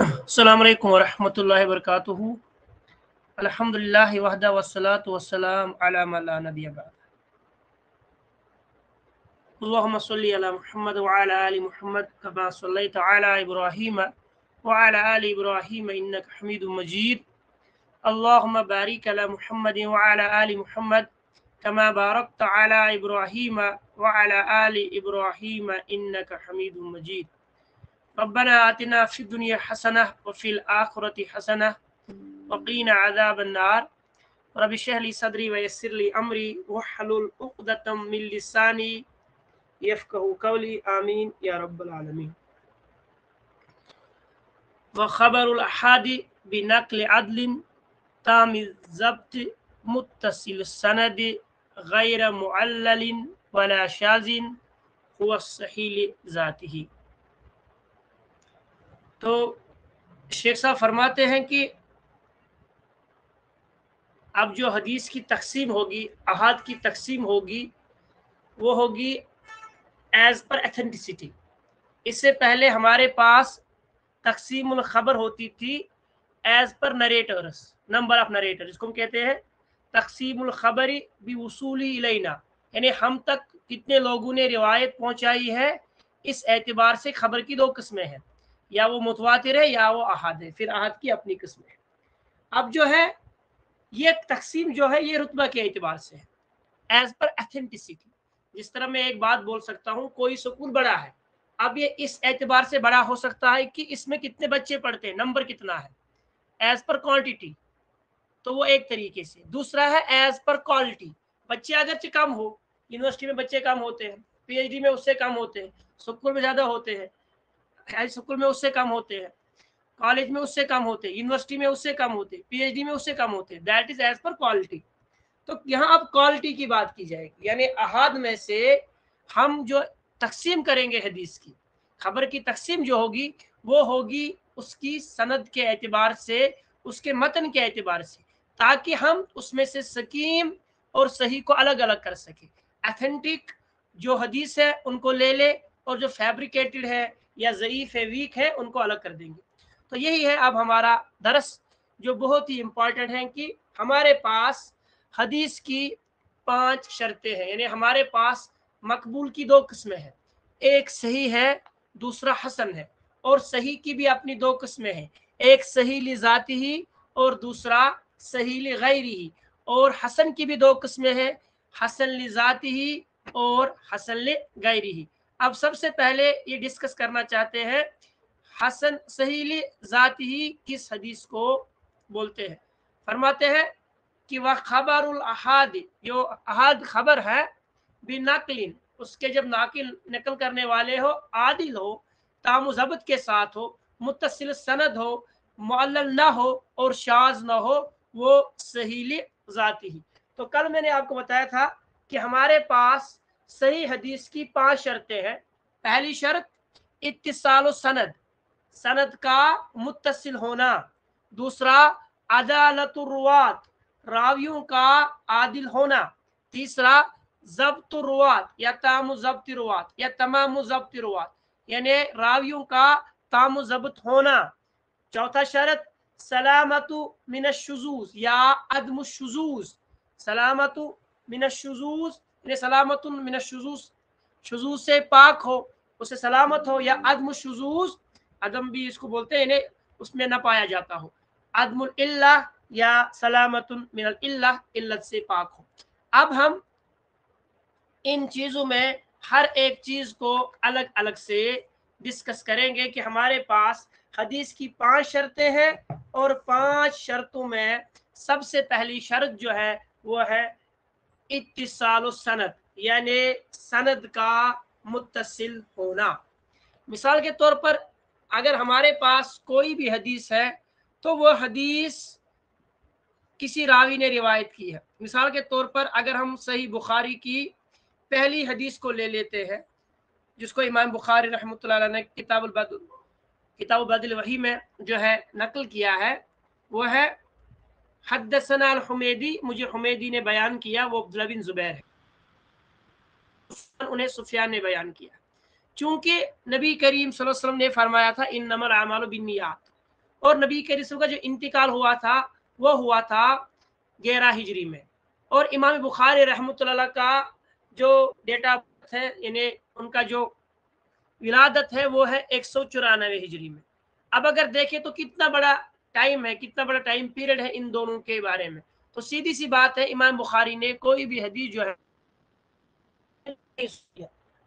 अस्सलामु अलैकुम वरहमतुल्लाहि वबरकातुहू। अल्हम्दुलिल्लाहि वहदा वस्सलातु वस्सलाम अला मा ला नबिय्य बअद। अल्लाहुम्मा सल्लि अला मुहम्मद व अला आलि मुहम्मद कमा सल्लैता अला इब्राहीम व अला आलि इब्राहीम इन्नका हमीदुम मजीद। अल्लाहुम्मा बारिक अला मुहम्मद व अला आलि मुहम्मद कमा बारकता अला इब्राहीम व अला आलि इब्राहीम इन्नका हमीदुम मजीद। रब्बना आतिना फिद दुनिया हसनह व फिल आखिरति हसनह वक़ीना अज़ाबन नार। रब्बि इश्रह ली सदरी व यस्सिर ली अमरी वहलुल उक़दतम मिन लिसानी यफ़क़हू क़ौली आमीन या रब्बल आलमीन। व ख़बरुल अहादी बिनक़्ल अदलिन तामिज़ ज़ब्त मुत्तसिल सनद गैर मुअल्ललिन वला शाज़िन हुवा सही लिज़ातिही। तो शेख साहब फरमाते हैं कि अब जो हदीस की तकसीम होगी, अहाद की तकसीम होगी, वो होगी एज पर एथेंटिसिटी। इससे पहले हमारे पास तकसीमुल खबर होती थी as per narrator's, number of narrator, जिसको हम कहते हैं तकसीमुल खबरी बि वसूली इलैना, यानी हम तक कितने लोगों ने रिवायत पहुंचाई है, इस एतबार से खबर की दो किस्में हैं, या वो मुतवातिर है या वो अहाद है। फिर अहाद की अपनी किस्में। अब जो है ये तकसीम जो है ये रुतबा के एतबार से है एज पर एथेंटिसिटी। जिस तरह मैं एक बात बोल सकता हूँ, कोई स्कूल बड़ा है, अब ये इस एतबार से बड़ा हो सकता है कि इसमें कितने बच्चे पढ़ते हैं, नंबर कितना है, एज पर क्वांटिटी, तो वो एक तरीके से। दूसरा है एज पर क्वालिटी, बच्चे अगरचे कम हो, यूनिवर्सिटी में बच्चे कम होते हैं, पीएचडी में उससे कम होते हैं, स्कूल में ज़्यादा होते हैं, हाई स्कूल में उससे कम होते हैं, कॉलेज में उससे कम होते हैं, यूनिवर्सिटी में उससे कम होते हैं, पीएचडी में उससे कम होते हैं। That is as per quality. तो यहाँ अब क्वालिटी की बात की जाएगी, यानी अहाद में से हम जो तकसीम करेंगे हदीस की, खबर की तकसीम जो होगी वो होगी उसकी सनद के एतबार से, उसके मतन के एतबार से, ताकि हम उसमें से सकीम और सही को अलग अलग कर सके। अथेंटिक जो हदीस है उनको ले ले, और जो फैब्रिकेटेड है या ज़ईफ है, वीक है, उनको अलग कर देंगे। तो यही है अब हमारा दरस, जो बहुत ही इम्पॉर्टेंट है कि हमारे पास हदीस की 5 शर्तें हैं, यानी हमारे पास मकबूल की 2 किस्में हैं, एक सही है, दूसरा हसन है। और सही की भी अपनी 2 किस्में हैं, एक सही लिजाती ही और दूसरा सही लिगैरी ही। और हसन की भी 2 किस्में हैं, हसन लिजाती ही और हसन लिगैरी ही। अब सबसे पहले ये डिस्कस करना चाहते हैं हसन सही लिजाती ही किस हदीस को बोलते हैं। फरमाते हैं कि वह खबरुल अहाद, जो अहाद खबर है, बिनक़लिन, उसके जब नाकिल नकल करने वाले हो आदिल हो, तामु ज़ब्त के साथ हो, मुत्तसिल सनद हो, मुअल्लल ना हो और शाज़ ना हो, वो सही ज़ाती ही। तो कल मैंने आपको बताया था कि हमारे पास सही हदीस की 5 शर्तें हैं। पहली शर्त इत्तिसाल सनद, सनद का मुत्तसिल होना। दूसरा अदालतुर रुवात, रावियों का आदिल होना। तीसरा ज़ब्तुर रुवात या तामु ज़ब्ति रुवात या तमामु ज़ब्ति रुवात, यानी रावियों का तामु ज़ब्त होना। चौथा शर्त सलामतु मिनश्शुज़ूज़ या अदमु शुज़ूज़, सलामतु मिनश्शुज़ूज़ यानी सलामतुन मिनश्शुज़ूज़, शुज़ूज़ से पाक हो, उसे सलामत हो, या अदमु शुज़ूज़, अदम भी इसको बोलते हैं, यानी उसमें न पाया जाता हो, अदमुल इल्ला या सलामतुन मिनल इल्ला, इल्लत से पाक हो। अब हम इन चीज़ों में हर एक चीज़ को अलग अलग से डिस्कस करेंगे कि हमारे पास हदीस की 5 शर्तें हैं, और 5 शर्तों में सबसे पहली शर्त जो है वो है इत्तिसाल सनद, यानी सनद का मुत्तसिल होना। मिसाल के तौर पर अगर हमारे पास कोई भी हदीस है तो वह हदीस किसी रावी ने रिवायत की है। मिसाल के तौर पर अगर हम सही बुखारी की पहली हदीस को ले लेते हैं, जिसको इमाम बुखारी रहमतुल्लाह अलैह ने किताब बदल वही में जो है नकल किया है, वो है हद्दसना अल हुमैदी, मुझे हुमैदी ने बयान किया, वो अब्दुल्लाह बिन जुबैर है, उन्हें सुफियान ने बयान किया। चूंकि नबी करीम सल्लल्लाहु अलैहि वसल्लम ने फरमाया था इन्नमल अमालु बिन्नियात, اور नबी के रसूल का जो इंतकाल हुआ था वो हुआ था 11 हिजरी में, और इमाम बुखारी रहमतुल्लाह का जो डेट ऑफ बर्थ है यानी उनका जो विलादत है वो है 194 हिजरी में। अब अगर देखें तो कितना बड़ा टाइम है, कितना बड़ा टाइम पीरियड है इन दोनों के बारे में। तो सीधी सी बात है, इमाम बुखारी ने कोई भी हदीस जो है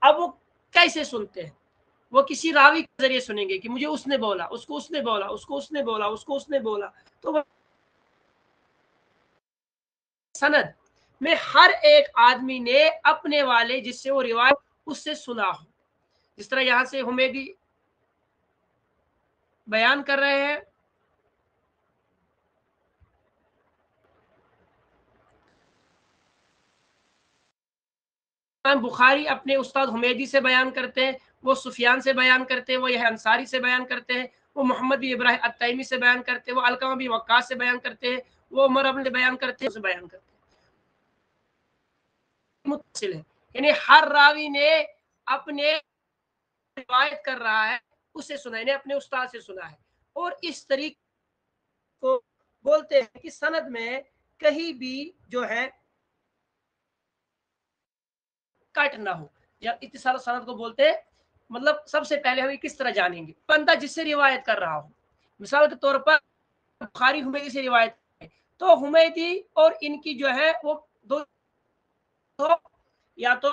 अब वो कैसे सुनते हैं, वो किसी रावी के जरिए सुनेंगे कि मुझे उसने बोला, उसको उसने बोला, उसको उसने बोला, उसको उसने बोला। तो सनद में हर एक आदमी ने अपने वाले जिससे वो रिवायत उससे सुना हो। जिस तरह यहां से हुमैदी बयान कर रहे हैं, बुखारी अपने उस्ताद हुमैदी से बयान करते हैं, वो सुफियान से बयान करते हैं, वो यह अंसारी से बयान करते हैं, वो मोहम्मद बिन इब्राहिम अत्तैमी से बयान करते हैं, वो अलकमा बिन वक्कास से बयान करते हैं, वो उमर इब्न बयान करते हैं, बयान करते हैं। मुत्तसिल है, यानी हर रावी ने अपने रिवायत कर रहा है उससे सुना है, अपने उस्ताद से सुना है। और इस तरीके को बोलते हैं कि सनद में कहीं भी जो है कट ना हो, या इत्तिसाल सनद को बोलते हैं। मतलब सबसे पहले हम किस तरह जानेंगे, बंदा जिससे रिवायत कर रहा हो, मिसाल के तौर पर बुखारी हुमैदी से रिवायत है, तो हुमैदी और इनकी जो है वो दो तो या तो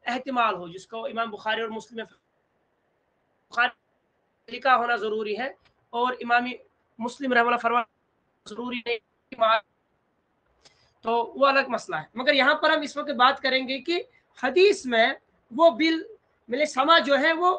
एहतिमाल हो, जिसको इमाम बुखारी और मुस्लिम में बुखारी लिखा होना जरूरी है और इमामी मुस्लिम रहमतुल्लाह फरमा जरूरी नहीं, तो वो अलग मसला है। मगर यहाँ पर हम इस वक्त बात करेंगे कि हदीस में वो बिल मिले समा जो है वो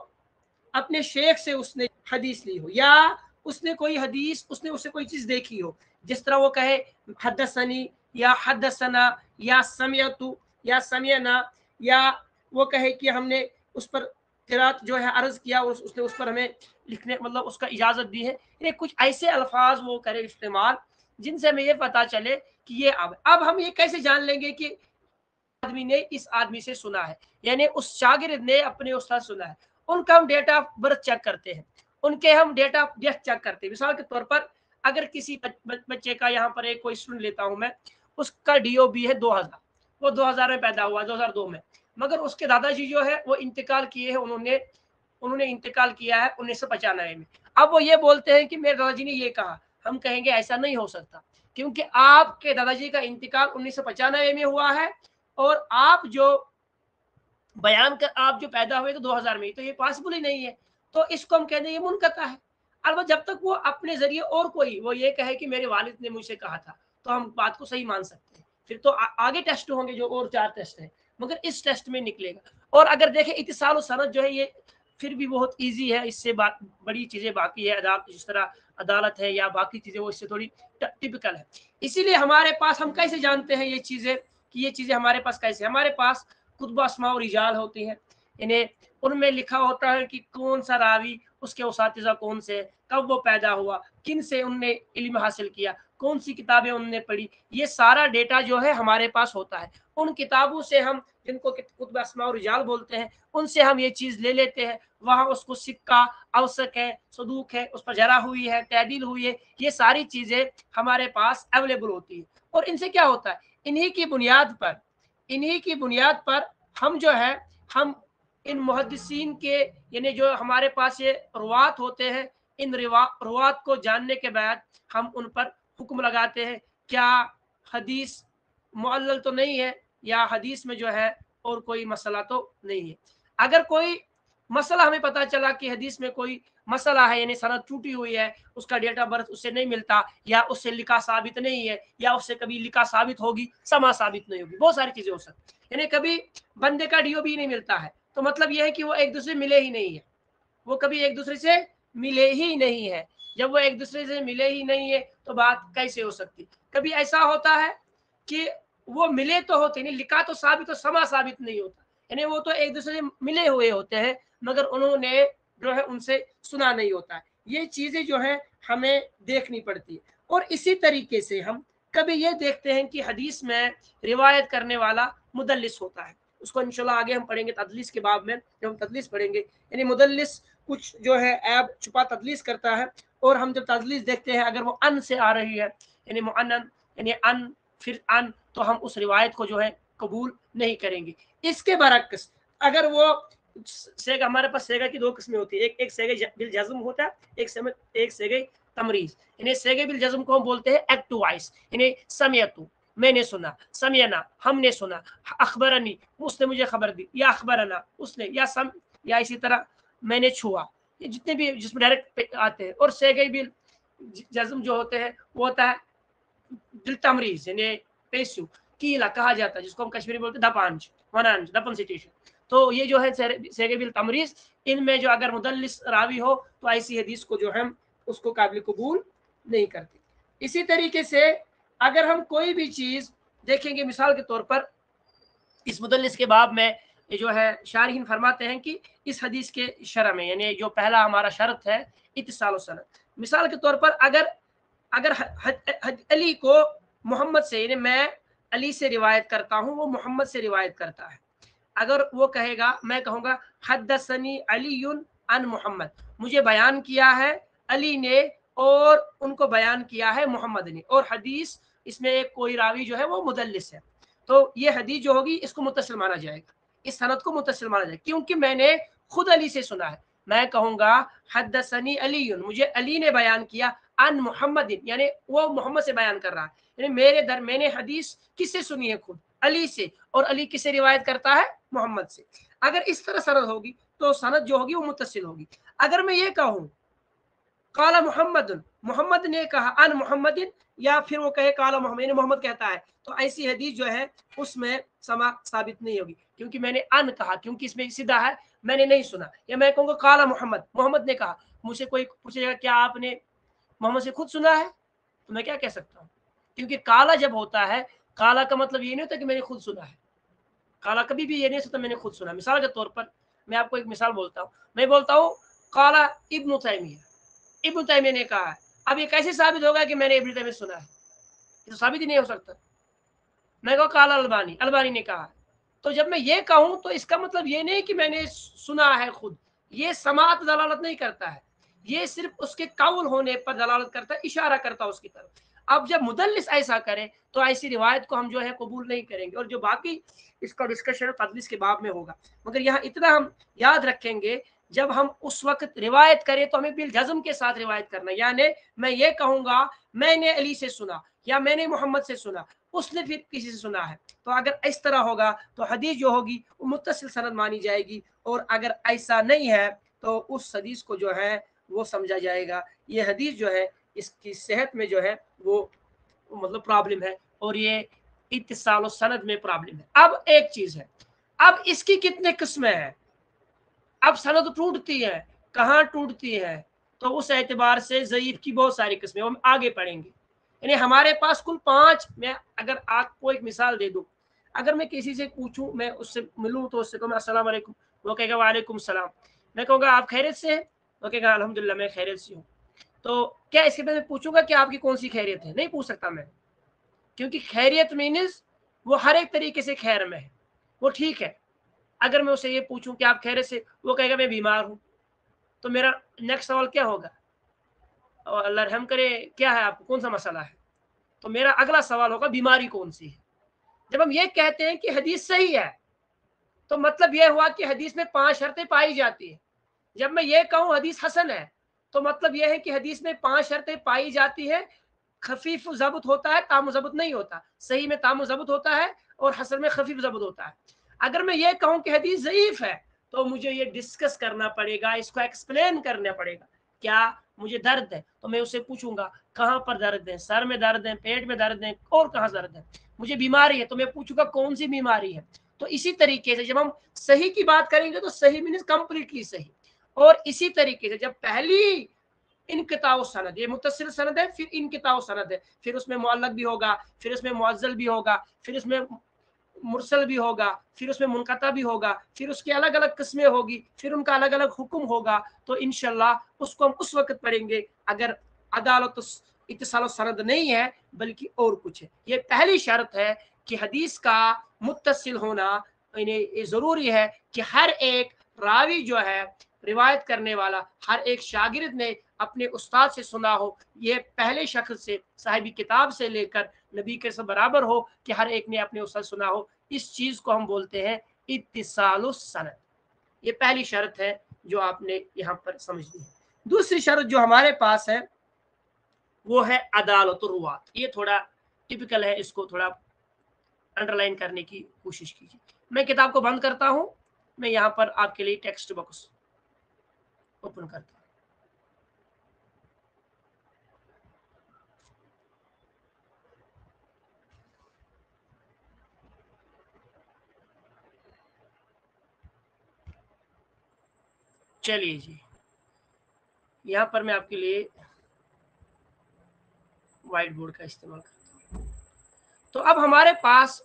अपने शेख से उसने हदीस ली हो, या उसने कोई हदीस उसने उससे कोई चीज देखी हो, जिस तरह वो कहे हदसनी या हदसना या समियतु या समियना, या वो कहे कि हमने उस पर किरात जो है अर्ज किया और उसने उस पर हमें लिखने मतलब उसका इजाजत दी है। ये कुछ ऐसे अल्फाज वो करे इस्तेमाल जिनसे हमें ये पता चले कि ये अब हम ये कैसे जान लेंगे कि आदमी ने इस आदमी से सुना है, यानी उस शागिर्द ने अपने उस्ताद सुना है। उनका हम डेट ऑफ बर्थ चेक करते हैं, उनके हम डेट ऑफ डेथ चेक करते हैं। मिसाल के तौर पर अगर किसी बच्चे का यहाँ पर एक कोई स्टूडेंट लेता हूं मैं, उसका DOB है 2000, वो 2000 में पैदा हुआ, 2002 में, मगर उसके दादाजी जो है वो इंतकाल किए हैं, उन्होंने उन्होंने इंतकाल किया है 1995 में। अब वो ये बोलते हैं कि मेरे दादाजी ने ये कहा, हम कहेंगे ऐसा नहीं हो सकता, क्योंकि आपके दादाजी का इंतकाल 1995 में हुआ है और आप जो बयान कर आप जो पैदा हुए तो 2000 में, तो ये पॉसिबल ही नहीं है। तो इसको हम कहते हैं ये मुनक़ता है। अलबत्ता जब तक वो अपने जरिए और कोई वो ये कहे कि मेरे वालिद ने मुझसे कहा था, तो हम बात को सही मान सकते हैं। फिर तो आगे टेस्ट होंगे जो और 4 टेस्ट हैं, मगर इस टेस्ट में निकलेगा। और अगर देखें इत्तिसाल सनद जो है ये फिर भी बहुत ईजी है, इससे बात बड़ी चीजें बाकी है, अदालत जिस तरह अदालत है या बाकी चीजें वो इससे थोड़ी टिपिकल है। इसीलिए हमारे पास हम कैसे जानते हैं ये चीजें कि ये चीजें हमारे पास कैसे, हमारे पास कुतुब अस्मा और रिजाल होती हैं, इन्हें उनमें लिखा होता है कि कौन सा रावी, उसके उसातिज़ा कौन से, कब वो पैदा हुआ, किन से उनने इल्म हासिल किया, कौन सी किताबें उनने पढ़ी, ये सारा डेटा जो है हमारे पास होता है। उन किताबों से हम जिनको कुतुब अस्मा और रिजाल बोलते हैं उनसे हम ये चीज़ ले लेते हैं, वहाँ उसको सिक्का, अवसक है, सदूक है, उस पर जरा हुई है, तैदील हुई है, ये सारी चीज़ें हमारे पास अवेलेबल होती है। और इनसे क्या होता है, इन्हीं की बुनियाद पर हम जो है हम इन मुहद्दिसीन के यानी जो हमारे पास ये रुवात होते हैं, इन रुवात को जानने के बाद हम उन पर हुक्म लगाते हैं, क्या हदीस मुअल्लल तो नहीं है, या हदीस में जो है और कोई मसला तो नहीं है। अगर कोई मसला हमें पता चला कि हदीस में कोई मसला है, यानी सनद टूटी हुई है, उसका डेट ऑफ बर्थ उससे नहीं मिलता, या उससे लिखा साबित नहीं है, या उससे कभी लिखा साबित होगी समा साबित नहीं होगी, बहुत सारी चीजें हो सकती, यानी कभी बंदे का DOB नहीं मिलता है, तो मतलब यह है कि वो एक दूसरे मिले ही नहीं है, वो कभी एक दूसरे से मिले ही नहीं है। जब वो एक दूसरे से मिले ही नहीं है तो बात कैसे हो सकती। कभी ऐसा होता है कि वो मिले तो होते नहीं, लिखा तो साबित, तो समा साबित नहीं होता, यानी वो तो एक दूसरे से मिले हुए होते हैं मगर उन्होंने जो है उनसे सुना नहीं होता है। ये चीजें जो है हमें देखनी पड़ती है। और इसी तरीके से हम कभी ये देखते हैं कि हदीस में रिवायत करने वाला मुदल्लिस होता है, उसको इंशाल्लाह आगे हम पढ़ेंगे तदलीस के बाब में, जब हम तदलीस पढ़ेंगे, यानी मुदल्लिस कुछ जो है ऐब छुपा तदलीस करता है اور ہم جب تدلیس دیکھتے ہیں اگر وہ ان سے آ رہی ہے یعنی معنن یعنی ان پھر ان تو ہم اس روایت کو جو ہے قبول نہیں کریں گے. اس کے برعکس اگر وہ سیگا ہمارے پاس سیگا کی دو قسمیں ہوتی ہیں, ایک سیگا بالجزم ہوتا ہے, ایک سیگا تمریز. یعنی سیگا بالجزم کو ہم بولتے ہیں ایکٹ ٹو وائس یعنی سمیتو میں نے سنا, سمینا ہم نے سنا, اخبرنی اس نے مجھے خبر دی, یا اخبرنا اس نے, یا اسی طرح میں نے چھوا, یہ جتنے بھی جس میں ڈائریکٹ آتے ہیں. اور سیگا بالجزم جو ہوتے ہیں وہ ہوتا ہے بالتمریز یعنی پیسو کیلا کہا جاتا ہے, جس کو ہم کشمیری بولتے ہیں دپانچ ونانچ دپن سٹیشن. تو یہ جو ہے سیگا بالتمریز, ان میں جو اگر مدلس راوی ہو تو ایسی حدیث کو جو ہم اس کو قابل قبول نہیں کرتے. اسی طریقے سے اگر ہم کوئی بھی چیز دیکھیں گے, مثال کے طور پر اس مدلس کے باب میں جو ہے شارحین فرماتے ہیں کہ اس حدیث کے شرح میں یعنی جو پہلا ہمارا شرط ہے اتصال و سند. مثال کے طور پر اگر علی کو محمد سے یعنی میں علی سے روایت کرتا ہوں, وہ محمد سے روایت کرتا ہے, اگر وہ کہے گا میں کہوں گا حدثنی علی عن محمد, مجھے بیان کیا ہے علی نے اور ان کو بیان کیا ہے محمد نے, اور حدیث اس میں ایک کوئی راوی جو ہے وہ مدلس ہے, تو یہ حدیث جو ہوگی اس کو متصل مانا جائے گا, اس سند کو متصل مانا جائے گا, کیونکہ میں نے خود علی سے سنا ہے. میں کہوں گا حدثنی علی, مجھے علی نے بیان کیا, عن محمد یعنی وہ محمد سے بیان کر رہا ہے, یعنی میں نے حدیث کس سے سنی ہے, خود علی سے, اور علی کس سے روایت کرتا ہے, محمد سے. اگر اس طرح سند ہوگی تو سند جو ہوگی وہ متصل ہوگی. اگر میں یہ کہوں قال محمد, محمد نے کہا عن محمد, یا پھر وہ کہے قال محمد یعنی محمد کہتا ہے, تو ایسی حدیث جو ہے اس میں سما ثابت نہیں ہوگی, کیونکہ میں نے ان کہا, کیونکہ اس میں سیدھا ہے میں نے نہیں سنا. یا میں کہوں گا قال محمد, محمد نے کہا, مجھ سے کوئی پوچھے گا کیا آپ نے محمد سے خود سنا ہے, تو میں کیا کہہ سکتا ہوں, کیونکہ کالا جب ہوتا ہے, کالا کا مطلب یہ نہیں ہوتا کہ میں نے خود سنا ہے, کالا کبھی بھی یہ نہیں ہوتا میں نے خود سنا. مثال کے طور پر میں آپ کو ایک مثال بولتا ہوں, میں بولتا ہوں قال ابن تیمیہ, ابن تیمیہ نے کہا ہے. اب یہ کیسے ثابت ہوگا کہ میں نے ابن تیمیہ سنا ہے, یہ تو ثابت ہی نہیں ہو سکتا. میں کہوں قال البانی, البانی نے کہا, تو جب میں یہ کہوں تو اس کا مطلب یہ نہیں کہ میں نے سنا ہے خود, یہ سماعت دلالت نہیں کرتا ہے, یہ صرف اس کے قول ہونے پر دلالت کرتا ہے, اشارہ کرتا ہے اس کی طرف. اب جب مدلس ایسا کرے تو ایسی روایت کو ہم جو ہے قبول نہیں کریں گے, اور جو باقی اس کا ڈسکشن تدلیس کے باب میں ہوگا. مگر یہاں اتنا ہم یاد رکھیں گے, جب ہم اس وقت روایت کریں تو ہمیں بالجزم کے ساتھ روایت کرنا, یعنی میں یہ کہوں گا میں نے علی سے سنا, یا میں نے محمد سے سنا, اس نے پھر کسی سے سنا ہے. تو اگر اس طرح ہوگا تو حدیث جو ہوگی وہ متصل سند مانی جائے گی, اور اگر ایسا نہیں ہے تو اس حدیث کو جو ہے وہ سمجھا جائے گا یہ حدیث جو ہے اس کی صحت میں جو ہے وہ مطلب پرابلم ہے, اور یہ اتصال و سند میں پرابلم ہے. اب ایک چیز ہے, اب اس کی کتنے قسمیں ہیں, اب سند ٹوٹتی ہے, کہاں ٹوٹتی ہے, تو اس اعتبار سے ضعیف کی بہت ساری قسمیں ہم آگے پڑھیں گے. یعنی ہمارے پاس کل 5, میں اگر آپ کو ایک مثال دے دوں, اگر میں کسی سے پوچھوں, میں اس سے ملوں تو اس سے کہوں السلام علیکم, وہ کہے گا وعلیکم السلام. میں کہوں گا آپ خیریت سے ہیں, وہ کہے گا الحمدللہ میں خیریت سے ہوں. تو کیا اس کے بعد میں پوچھوں گا کہ آپ کی کون سی خیریت ہے, نہیں پوچھ سکتا میں, کیونکہ خیریت مینز وہ ہر ایک طریقے سے خیر میں ہے, وہ ٹھیک ہے. اگر میں اسے یہ پوچھوں کہ آپ خیریت سے, وہ کہے گا میں بیمار ہوں, تو میرا نیکسٹ سوال کیا ہوگا, اور اللہ رحم کرے کیا ہے آپ کو, کون سا مسئلہ ہے, تو میرا اگلا سوال ہوگا بیماری کون سی ہے. جب ہم یہ کہتے ہیں کہ حدیث صحیح ہے تو مطلب یہ ہوا کہ حدیث میں 5 شرطیں پائی جاتی ہیں. جب میں یہ کہوں حدیث حسن ہے تو مطلب یہ ہے کہ حدیث میں 5 شرطیں پائی جاتی ہے, خفیف ضبط ہوتا ہے, تام ضبط نہیں ہوتا, صحیح میں تام ضبط ہوتا ہے اور حسن میں خفیف ضبط ہوتا ہے. اگر میں یہ کہوں کہ حدیث ضعیف ہے تو مجھے یہ ڈسکس کرنا پڑے گا, اس کو ایکسپلین کرنا پڑے گا. کیا مجھے درد ہے تو میں اسے پوچھوں گا کہاں پر درد ہے, سر میں درد ہے, پیٹ میں درد ہے, اور کہاں درد ہے. مجھے بیماری ہے تو میں پوچھوں گا کون سی بیماری ہے. تو اسی طریقے سے جب ہم صحیح کی بات کریں گے تو صحیح مینز کمپلیٹلی صحیح, اور اسی طریقے سے جب پہلی انقطاع سند, یہ متصل سند ہے, پھر انقطاع سند ہے, پھر اس میں معلق بھی ہوگا, پھر اس میں معزل بھی ہوگا, پھر اس میں مرسل بھی ہوگا, پھر اس میں منقطع بھی ہوگا, پھر اس کی الگ الگ قسمیں ہوگی, پھر ان کا الگ الگ حکم ہوگا. تو انشاءاللہ اس کو ہم اس وقت پڑھیں گے اگر عدالت اتصال و سند نہیں ہے بلکہ اور کچھ ہے. یہ پہلی شرط ہے کہ حدیث کا متصل ہونا, یعنی ضروری ہے کہ ہر ایک راوی جو ہے روایت کرنے والا, ہر ایک شاگرد نے अपने उस्ताद से सुना हो, ये पहले शख्स से साहिबी किताब से लेकर नबी के सब बराबर हो कि हर एक ने अपने उस्ताद सुना हो, इस चीज़ को हम बोलते हैं इत्तिसालुस सनद। ये पहली शर्त है जो आपने यहाँ पर समझनी है। दूसरी शर्त जो हमारे पास है वो है अदालतुर रुवात। ये थोड़ा टिपिकल है, इसको थोड़ा अंडरलाइन करने की कोशिश कीजिए। मैं किताब को बंद करता हूं, मैं यहां पर आपके लिए टेक्स्ट बॉक्स ओपन करता हूं। चलिए जी, यहां पर मैं आपके लिए व्हाइट बोर्ड का इस्तेमाल करता हूं। तो अब हमारे पास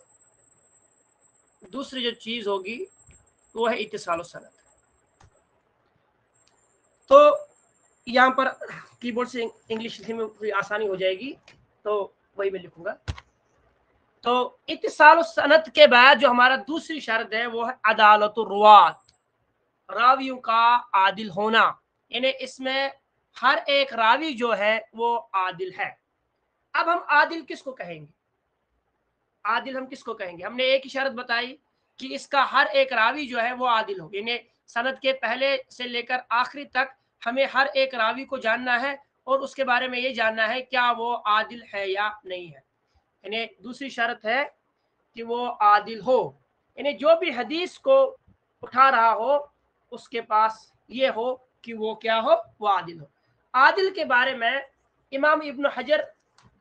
दूसरी जो चीज होगी वो है इत्तिसाल सनद। तो यहाँ पर कीबोर्ड से इंग्लिश लिखने में कोई आसानी हो जाएगी, तो वही मैं लिखूंगा। तो इत्तिसाल सनद के बाद जो हमारा दूसरी शर्त है वो है अदालतुर रुवात, रावियों का आदिल होना। यानी इसमें हर एक रावी जो है वो आदिल है। अब हम आदिल किसको कहेंगे? आदिल हम किसको कहेंगे? हमने एक ही शर्त बताई कि इसका हर एक रावी जो है वो आदिल हो, यानी सनद के पहले से लेकर आखिरी तक हमें हर एक रावी को जानना है और उसके बारे में ये जानना है क्या वो आदिल है या नहीं है। यानी दूसरी शर्त है कि वो आदिल हो, यानी जो भी हदीस को उठा रहा हो उसके पास ये हो कि वो क्या हो, वो आदिल हो। आदिल के बारे में इमाम इब्न हजर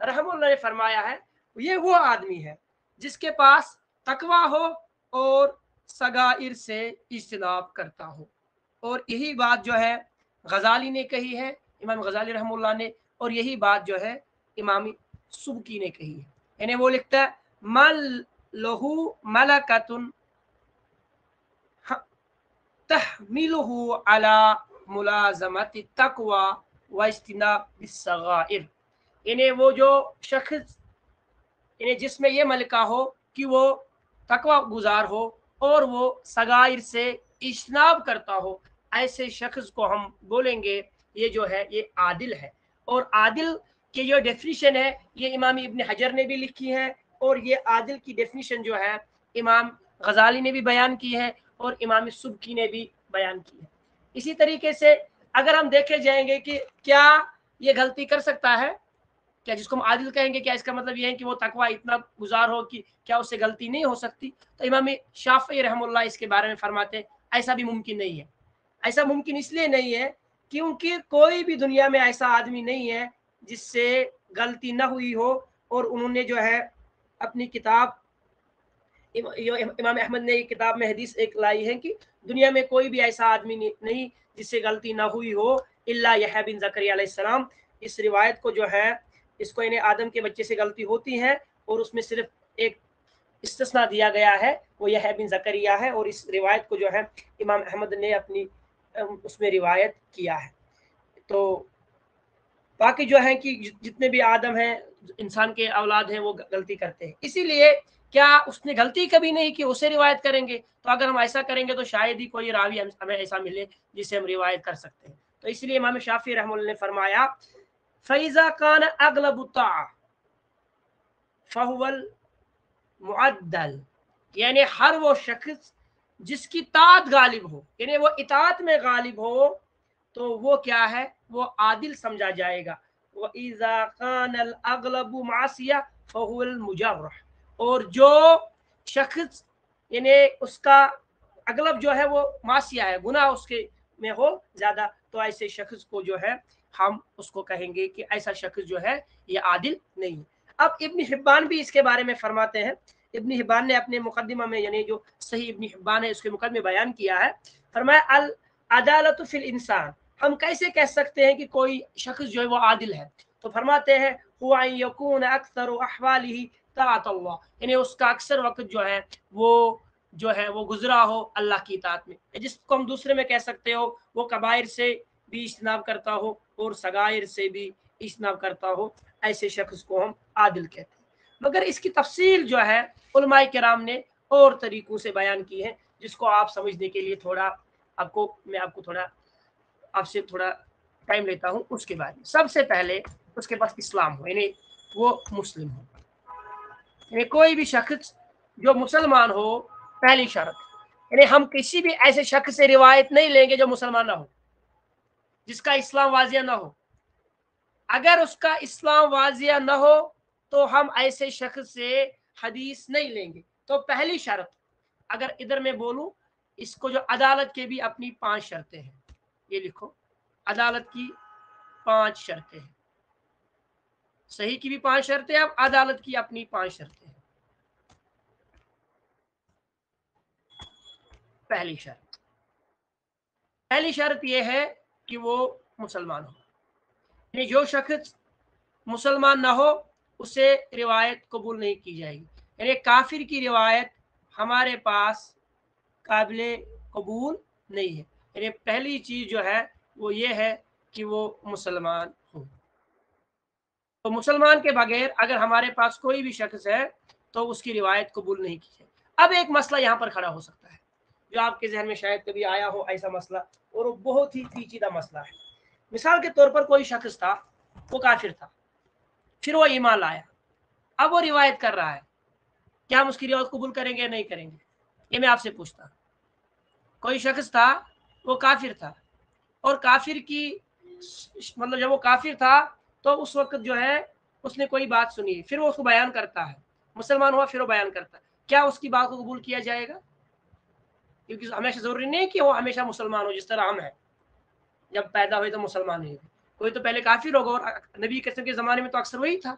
रहमतुल्लाह ने फरमाया है, ये वो आदमी है जिसके पास तकवा हो और सगाइर से इज्तनाब करता हो। और यही बात जो है गजाली ने कही है, इमाम गजाली रहमतुल्लाह ने, और यही बात जो है इमाम सुबकी ने कही है। यानी वो लिखता है मल लहू मलकतुन तहमिलुहु अला मुलाजमति तकवा व इज्तिनाब बिस्सगाइर। यानी वो जो शख्स, यानी जिसमें ये मलका हो कि वो तकवा गुजार हो और वो सगाइर से इज्तनाब करता हो, ऐसे शख्स को हम बोलेंगे ये जो है ये आदिल है। और आदिल की जो डेफिनेशन है ये इमाम इब्न हजर ने भी लिखी है, और ये आदिल की डेफिनेशन जो है इमाम गजाली ने भी बयान की है और इमाम सुबकी ने भी बयान की है। इसी तरीके से अगर हम देखे जाएंगे कि क्या ये गलती कर सकता है, क्या जिसको हम आदिल कहेंगे क्या इसका मतलब ये है कि वो तकवा इतना गुजार हो कि क्या उससे गलती नहीं हो सकती? तो इमाम शाफी रहमतुल्लाह इसके बारे में फरमाते हैं ऐसा भी मुमकिन नहीं है। ऐसा मुमकिन इसलिए नहीं है क्योंकि कोई भी दुनिया में ऐसा आदमी नहीं है जिससे गलती ना हुई हो। और उन्होंने जो है अपनी किताब इमाम अहमद ने किताब में हदीस एक लाई है कि दुनिया में कोई भी ऐसा आदमी नहीं जिससे गलती ना हुई हो इल्ला यहया बिन ज़करिया अलैहिस्सलाम। इस रिवायत को जो है इसको इन्हें आदम के बच्चे से गलती होती है और उसमें सिर्फ एक इस्तिस्ना दिया गया है, वो यहया बिन ज़करिया है। और इस रिवायत को जो है इमाम अहमद ने अपनी उसमें रिवायत किया है। तो बाकी जो है कि जितने भी आदम हैं इंसान के औलाद हैं वो गलती करते हैं, इसीलिए क्या उसने गलती कभी नहीं की उसे रिवायत करेंगे? तो अगर हम ऐसा करेंगे तो शायद ही कोई रावी हमें ऐसा मिले जिसे हम रिवायत कर सकते हैं। तो इसलिए इमाम शाफी रहमतुल्लाह ने फरमाया फैज़ा कान अगलबु ताअ फहुवल मुअद्दल, यानी हर वो शख्स जिसकी ताअत गालिब हो, यानी वो इताअत में गालिब हो, तो वो क्या है, वो आदिल समझा जाएगा। व इज़ा कानल अगलबु मासिया फहुवल मुजर्रह, और जो शख्स यानी उसका अगलब जो है वो मासिया है, गुनाह उसके में हो ज्यादा, तो ऐसे शख्स को जो है हम उसको कहेंगे कि ऐसा शख्स जो है ये आदिल नहीं है। अब इब्न हिब्बान भी इसके बारे में फरमाते हैं। इब्न हिब्बान ने अपने मुकदमा में यानी जो सही इब्न हिब्बान है उसके मुकदमे बयान किया है, फरमाया अल अदालतु फिल इंसान, हम कैसे कह सकते हैं कि कोई शख्स जो है वो आदिल है? तो फरमाते हैं हुआ यकून अक्सर अहवालिही ताअत अल्लाह, यानी उसका अक्सर वक्त जो है वो गुजरा हो अल्लाह की इताअत में। जिसको हम दूसरे में कह सकते हो वो कबायर से भी इज्तनाब करता हो और सगायर से भी इज्तनाब करता हो, ऐसे शख्स को हम आदिल कहते हैं। मगर इसकी तफसील जो है उलमाए किराम ने और तरीकों से बयान की है, जिसको आप समझने के लिए थोड़ा मैं आपको थोड़ा आपसे थोड़ा टाइम लेता हूँ उसके बारे में। सबसे पहले उसके पास इस्लाम हो, यानी वो मुस्लिम हो, यानी कोई भी शख्स जो मुसलमान हो, पहली शर्त, यानी हम किसी भी ऐसे शख्स से रिवायत नहीं लेंगे जो मुसलमान ना हो, जिसका इस्लाम वाजिया ना हो। अगर उसका इस्लाम वाजिया न हो तो हम ऐसे शख्स से हदीस नहीं लेंगे। तो पहली शर्त, अगर इधर मैं बोलूं, इसको जो अदालत के भी अपनी 5 शर्तें हैं, ये लिखो, अदालत की 5 शर्तें हैं, सही की भी 5 शर्तें, अब अदालत की अपनी 5 शर्तें हैं। पहली शर्त यह है कि वो मुसलमान हो, यानी जो शख्स मुसलमान ना हो उसे रिवायत कबूल नहीं की जाएगी, यानी काफिर की रिवायत हमारे पास काबिल कबूल नहीं है। यानी पहली चीज जो है वो ये है कि वो मुसलमान हो। तो मुसलमान के बगैर अगर हमारे पास कोई भी शख्स है तो उसकी रिवायत कबूल नहीं की जाए। अब एक मसला यहाँ पर खड़ा हो सकता है जो आपके जहन में शायद कभी आया हो, ऐसा मसला, और वो बहुत ही पेचीदा मसला है। मिसाल के तौर पर कोई शख्स था, वो काफिर था, फिर वो ईमान लाया, अब वो रिवायत कर रहा है, क्या हम उसकी रिवायत कबूल करेंगे या नहीं करेंगे? ये मैं आपसे पूछता। कोई शख्स था, वो काफिर था, और काफिर की मतलब जब वो काफिर था तो उस वक्त जो है उसने कोई बात सुनी, फिर वो उसको बयान करता है, मुसलमान हुआ फिर वो बयान करता है, क्या उसकी बात को कबूल किया जाएगा? क्योंकि हमेशा जरूरी नहीं कि वो हमेशा मुसलमान हो, जिस तरह हम हैं, जब पैदा हुए तो मुसलमान ही थे, कोई तो पहले काफिर होगा। और नबी के ज़माने में तो अक्सर वही था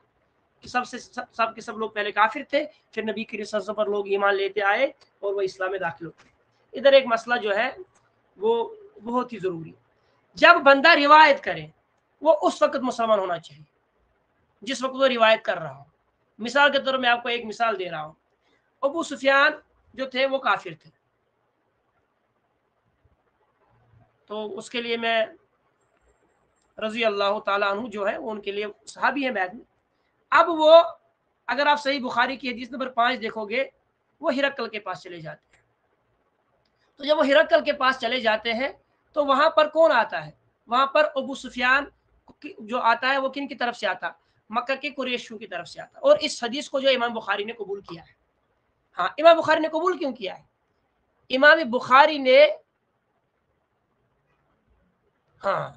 कि सब के सब लोग पहले काफिर थे, फिर नबी के रिसालत पर लोग ईमान लेते आए और वो इस्लाम में दाखिल होते। इधर एक मसला जो है वो बहुत ही ज़रूरी, जब बंदा रिवायत करे वो उस वक्त मुसलमान होना चाहिए जिस वक्त वो रिवायत कर रहा हो। मिसाल के तौर में आपको एक मिसाल दे रहा हूँ, अबू सुफियान जो थे वो काफिर थे, तो उसके लिए मैं रजी अल्लाह ताला अन्हु जो है वो उनके लिए सहाबी है बैद में। अब वो, अगर आप सही बुखारी की हदीस नंबर 5 देखोगे, वो हिरकल के पास चले जाते हैं। तो जब वो हिरकल के पास चले जाते हैं तो वहां पर कौन आता है? वहां पर अबू सुफियान जो आता है वो किन की तरफ से आता? मक्का के कुरैशियों की तरफ से आता। और इस हदीस को जो इमाम बुखारी ने कबूल किया है। हाँ, इमाम बुखारी ने कबूल क्यों किया है? इमाम बुखारी ने, हाँ,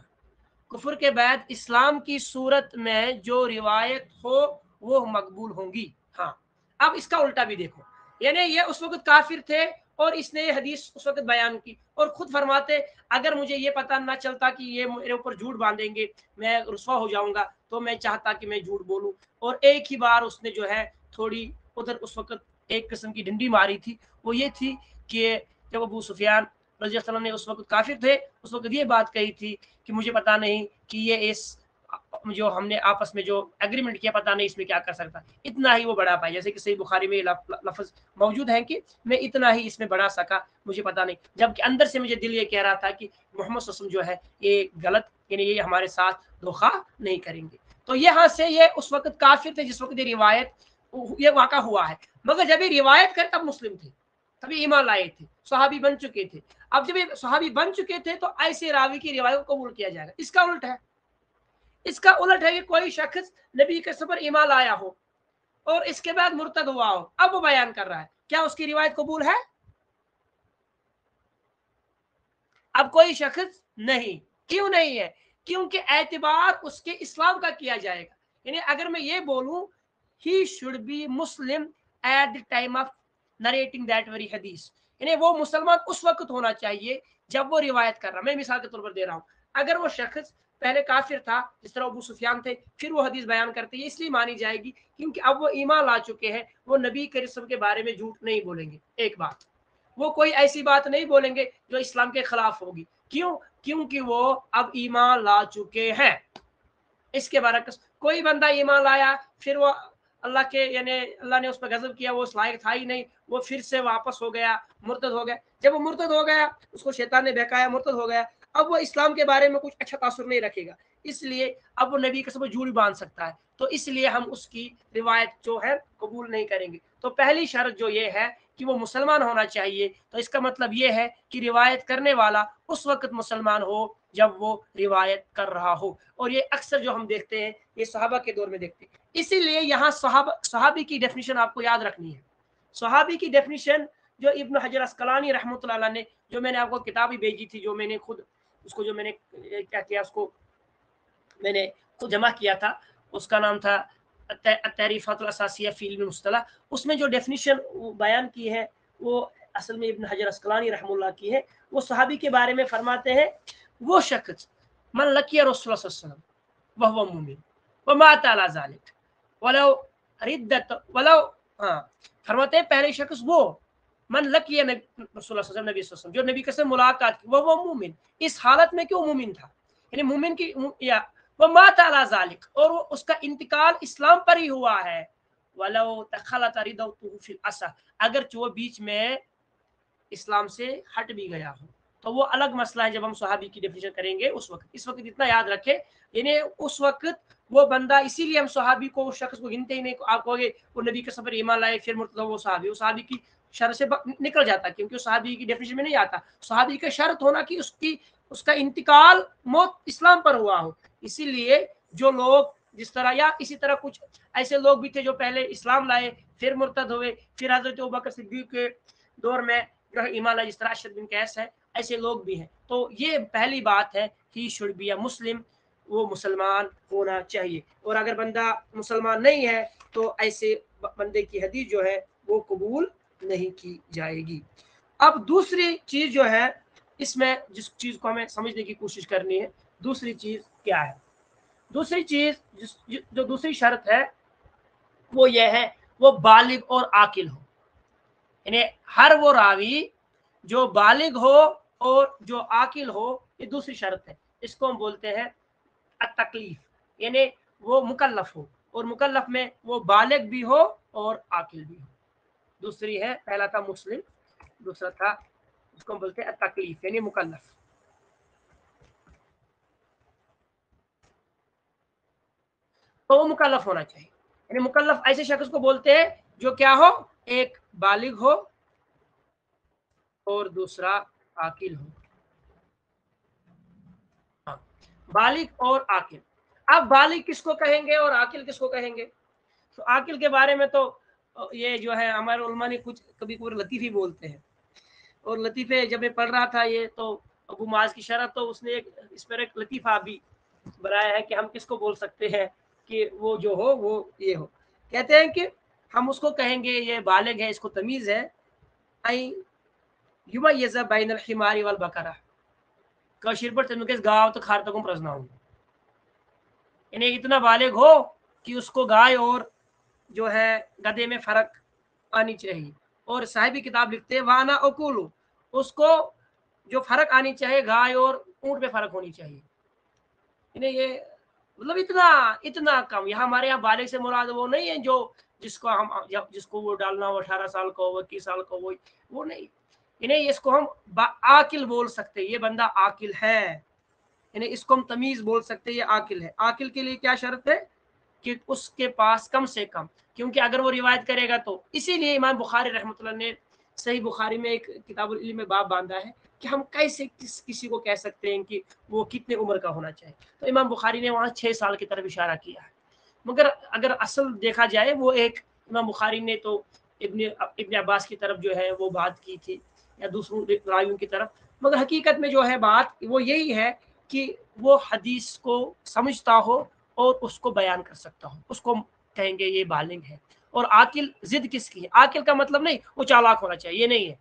कुफर के बाद इस्लाम की सूरत में जो रिवायत हो वो मकबूल होंगी। हाँ, अब इसका उल्टा भी देखो, यानी ये उस वक्त काफिर थे और इसने ये हदीस उस वक्त बयान की, और खुद फरमाते अगर मुझे ये पता ना चलता कि ये मेरे ऊपर झूठ बांधेंगे, मैं रुसवा हो जाऊंगा, तो मैं चाहता कि मैं झूठ बोलूं। और एक ही बार उसने जो है थोड़ी उधर उस वक्त एक किस्म की डंडी मारी थी, वो ये थी कि जब अबू सुफियान रज़ी अल्लाह ने उस वक्त काफिर थे, उस वक्त ये बात कही थी कि मुझे पता नहीं कि ये इस जो हमने आपस में जो एग्रीमेंट किया, पता नहीं इसमें क्या कर सकता, इतना ही वो बढ़ा पाए। जैसे कि सही बुखारी में लफ्ज मौजूद है कि मैं इतना ही इसमें बढ़ा सका, मुझे पता नहीं, जबकि अंदर से मुझे दिल ये कह रहा था कि मोहम्मद सल्लल्लाहु अलैहि वसल्लम जो है ये गलत, यानी ये हमारे साथ धोखा नहीं करेंगे। तो यहाँ से ये उस वक्त काफिर थे जिस वक्त ये रिवायत ये वाक़ा हुआ है, मगर जब ये रिवायत कर तब मुस्लिम थे, तभी ईमान लाए थे, सहाबी बन चुके थे। अब जब ये सहाबी बन चुके थे तो ऐसे रावी की रिवायत को कबूल किया जाएगा। इसका उल्ट है, इसका उलट है कि कोई शख्स नबी के सफर ईमान लाया हो और इसके बाद मुर्तद हुआ हो, अब वो बयान कर रहा है, क्या उसकी रिवायत कबूल है? अब कोई शख्स नहीं, क्यों नहीं है? क्योंकि एतबार उसके इस्लाम का किया जाएगा। यानी अगर मैं ये बोलूं he should be Muslim at the time of narrating that very हदीस, यानी वो मुसलमान उस वक्त होना चाहिए जब वो रिवायत कर रहा। मैं मिसाल के तौर पर दे रहा हूँ, अगर वो शख्स पहले काफिर था जिस तरह अबू सुफियान थे, फिर वो हदीस बयान करते हैं, इसलिए मानी जाएगी क्योंकि अब वो ईमान ला चुके हैं, वो नबी करीम के बारे में झूठ नहीं बोलेंगे। एक बात, वो कोई ऐसी बात नहीं बोलेंगे जो इस्लाम के खिलाफ होगी। क्यों? क्योंकि वो अब ईमान ला चुके हैं। इसके बरक्स कोई बंदा ईमान लाया, फिर वो अल्लाह के यानी अल्लाह ने उस पर गजब किया, वो उस लायक था ही नहीं, वो फिर से वापस हो गया, मुर्तद हो गया। जब वो मुर्तद हो गया, उसको शैतान ने बहकाया, मुर्तद हो गया, अब वो इस्लाम के बारे में कुछ अच्छा तासुर नहीं रखेगा, इसलिए अब वो नबी के सब झूठ बांध सकता है, तो इसलिए हम उसकी रिवायत जो है कबूल नहीं करेंगे। तो पहली शर्त जो ये है कि वो मुसलमान होना चाहिए, तो इसका मतलब ये है कि रिवायत करने वाला उस वक्त मुसलमान हो जब वो रिवायत कर रहा हो। और ये अक्सर जो हम देखते हैं ये सहाबा के दौर में देखते हैं। इसीलिए यहाँ सहाबी की डेफिनेशन आपको याद रखनी है। सहाबी की डेफिनेशन जो इब्न हजर अस्कलानी रहमतुल्लाह अलैह ने, जो मैंने आपको किताब ही भेजी थी, जो मैंने खुद उसको जो मैंने क्या किया, उसको मैंने खुद जमा किया था, उसका नाम था तहरीफातुल असासिया फी इल्म मुस्तलह। उसमें जो डेफिनेशन बयान की है वो असल में इब्न हजर अस्कलानी रहमतुल्लाह की है। वो सहाबी के बारे में फरमाते हैं, वो शख्स मन लकिया रसूलुल्लाह सल्लल्लाहु अलैहि वसल्लम वहुव मुमिन व माता अला ज़ालिक वलौ रिद्दत वलौ, हाँ, फरमाते हैं पहले शख्स वो मन लकिया रसूलुल्लाह सल्लल्लाहु अलैहि वसल्लम, जो नबी के साथ मुलाकात की, वो मुमिन, इस हालत में क्यों मुमिन था, यानी मुमिन की या वो माता अला ज़ालिक, और वो उसका इंतकाल इस्लाम पर ही हुआ है। वलौ तखलत रिदतहु फिल असा, अगर वो बीच में इस्लाम से हट भी गया हो तो वो अलग मसला है, जब हम सहाबी की डेफिनेशन करेंगे उस वक्त। इस वक्त इतना याद रखें, यानी उस वक्त वो बंदा, इसीलिए हम सहाबी को, उस शख्स को गिनते ही नहीं। आप कहोगे वो नबी के सफर ईमान लाए फिर मुर्तदा वो सहाबी की शर्त से निकल जाता, क्योंकि सहाबी की डेफिनेशन में नहीं आता। सहाबी का शर्त होना कि उसका इंतकाल मौत इस्लाम पर हुआ हो। इसीलिए जो लोग जिस तरह, या इसी तरह कुछ ऐसे लोग भी थे जो पहले इस्लाम लाए फिर मुर्तद हुए, फिर हजरत अबू बकर सिद्दीक के दौर में जो ईमान लाए, जिस तरह अशद बिन कैस है, ऐसे लोग भी हैं। तो ये पहली बात है कि शुड बी अ मुस्लिम, वो मुसलमान होना चाहिए। और अगर बंदा मुसलमान नहीं है तो ऐसे बंदे की हदीस जो है वो कबूल नहीं की जाएगी। अब दूसरी चीज जो है इसमें, जिस चीज को हमें समझने की कोशिश करनी है, दूसरी चीज क्या है? दूसरी चीज जो दूसरी शर्त है वो ये है, वो बालिग और आकिल हो। यानी हर वो रावी जो बालिग हो और जो आकिल हो, ये दूसरी शर्त है। इसको हम बोलते हैं तकलीफ, यानी वो मुकल्लफ हो, और मुकल्लफ में वो बालिग भी हो और आकिल भी हो। दूसरी है, पहला था मुस्लिम, दूसरा था उसको हम बोलते हैं तकलीफ यानी मुकल्लफ। तो वो मुकल्लफ होना चाहिए, यानी मुकल्लफ ऐसे शख्स को बोलते हैं जो क्या हो, एक बालिग हो और दूसरा आकिल हो। हाँ, बालिग और आकिल। अब बालिग किसको कहेंगे और आकिल किसको कहेंगे? तो आकिल के बारे में तो ये जो है हमारे उलमा ने कुछ कभी कभी लतीफ़ी बोलते हैं, और लतीफ़े जब मैं पढ़ रहा था ये, तो अबू माज की शरह, तो उसने एक इस पर एक लतीफ़ा भी बनाया है कि हम किसको बोल सकते हैं कि वो जो हो वो ये हो। कहते हैं कि हम उसको कहेंगे ये बालिग है, इसको तमीज़ है, आई युमय्यज़ बैनल हिमारी वल बकरा, कशीर पर तेनुके गाँव तो खार तक प्रश्न हूँ, यानी इतना बालिग हो कि उसको गाय और जो है गधे में फर्क आनी चाहिए। और साहिबी किताब लिखते हैं वाना अकुलू, उसको जो फर्क आनी चाहिए गाय और ऊंट में फर्क होनी चाहिए। इन्हें ये मतलब इतना इतना कम। यहाँ हमारे यहाँ बालिग से मुराद वो नहीं है जो जिसको हम जिसको वो डालना हो 18 साल का हो 21 साल का हो, वो नहीं। इन्हें इसको हम आकिल बोल सकते हैं, ये बंदा आकिल है। इन्हें इसको हम तमीज बोल सकते हैं, ये आकिल है। आकिल के लिए क्या शर्त है कि उसके पास कम से कम, क्योंकि अगर वो रिवायत करेगा तो, इसीलिए इमाम बुखारी रहमतुल्लाह ने सही बुखारी में एक किताबुल इल्म में बाब बांधा है कि हम कैसे किसी को कह सकते हैं कि वो कितने उम्र का होना चाहिए। तो इमाम बुखारी ने वहाँ 6 साल की तरफ इशारा किया है, मगर अगर असल देखा जाए वो एक इमाम बुखारी ने तो इब्न अब्बास की तरफ जो है वो बात की थी, या दूसरों रावियों की तरफ, मगर हकीकत में जो है बात वो यही है कि वो हदीस को समझता हो और उसको बयान कर सकता हो, उसको कहेंगे ये बालिग है। और आकिल जिद किसकी है? आकिल का मतलब नहीं वो चालाक होना चाहिए, ये नहीं है।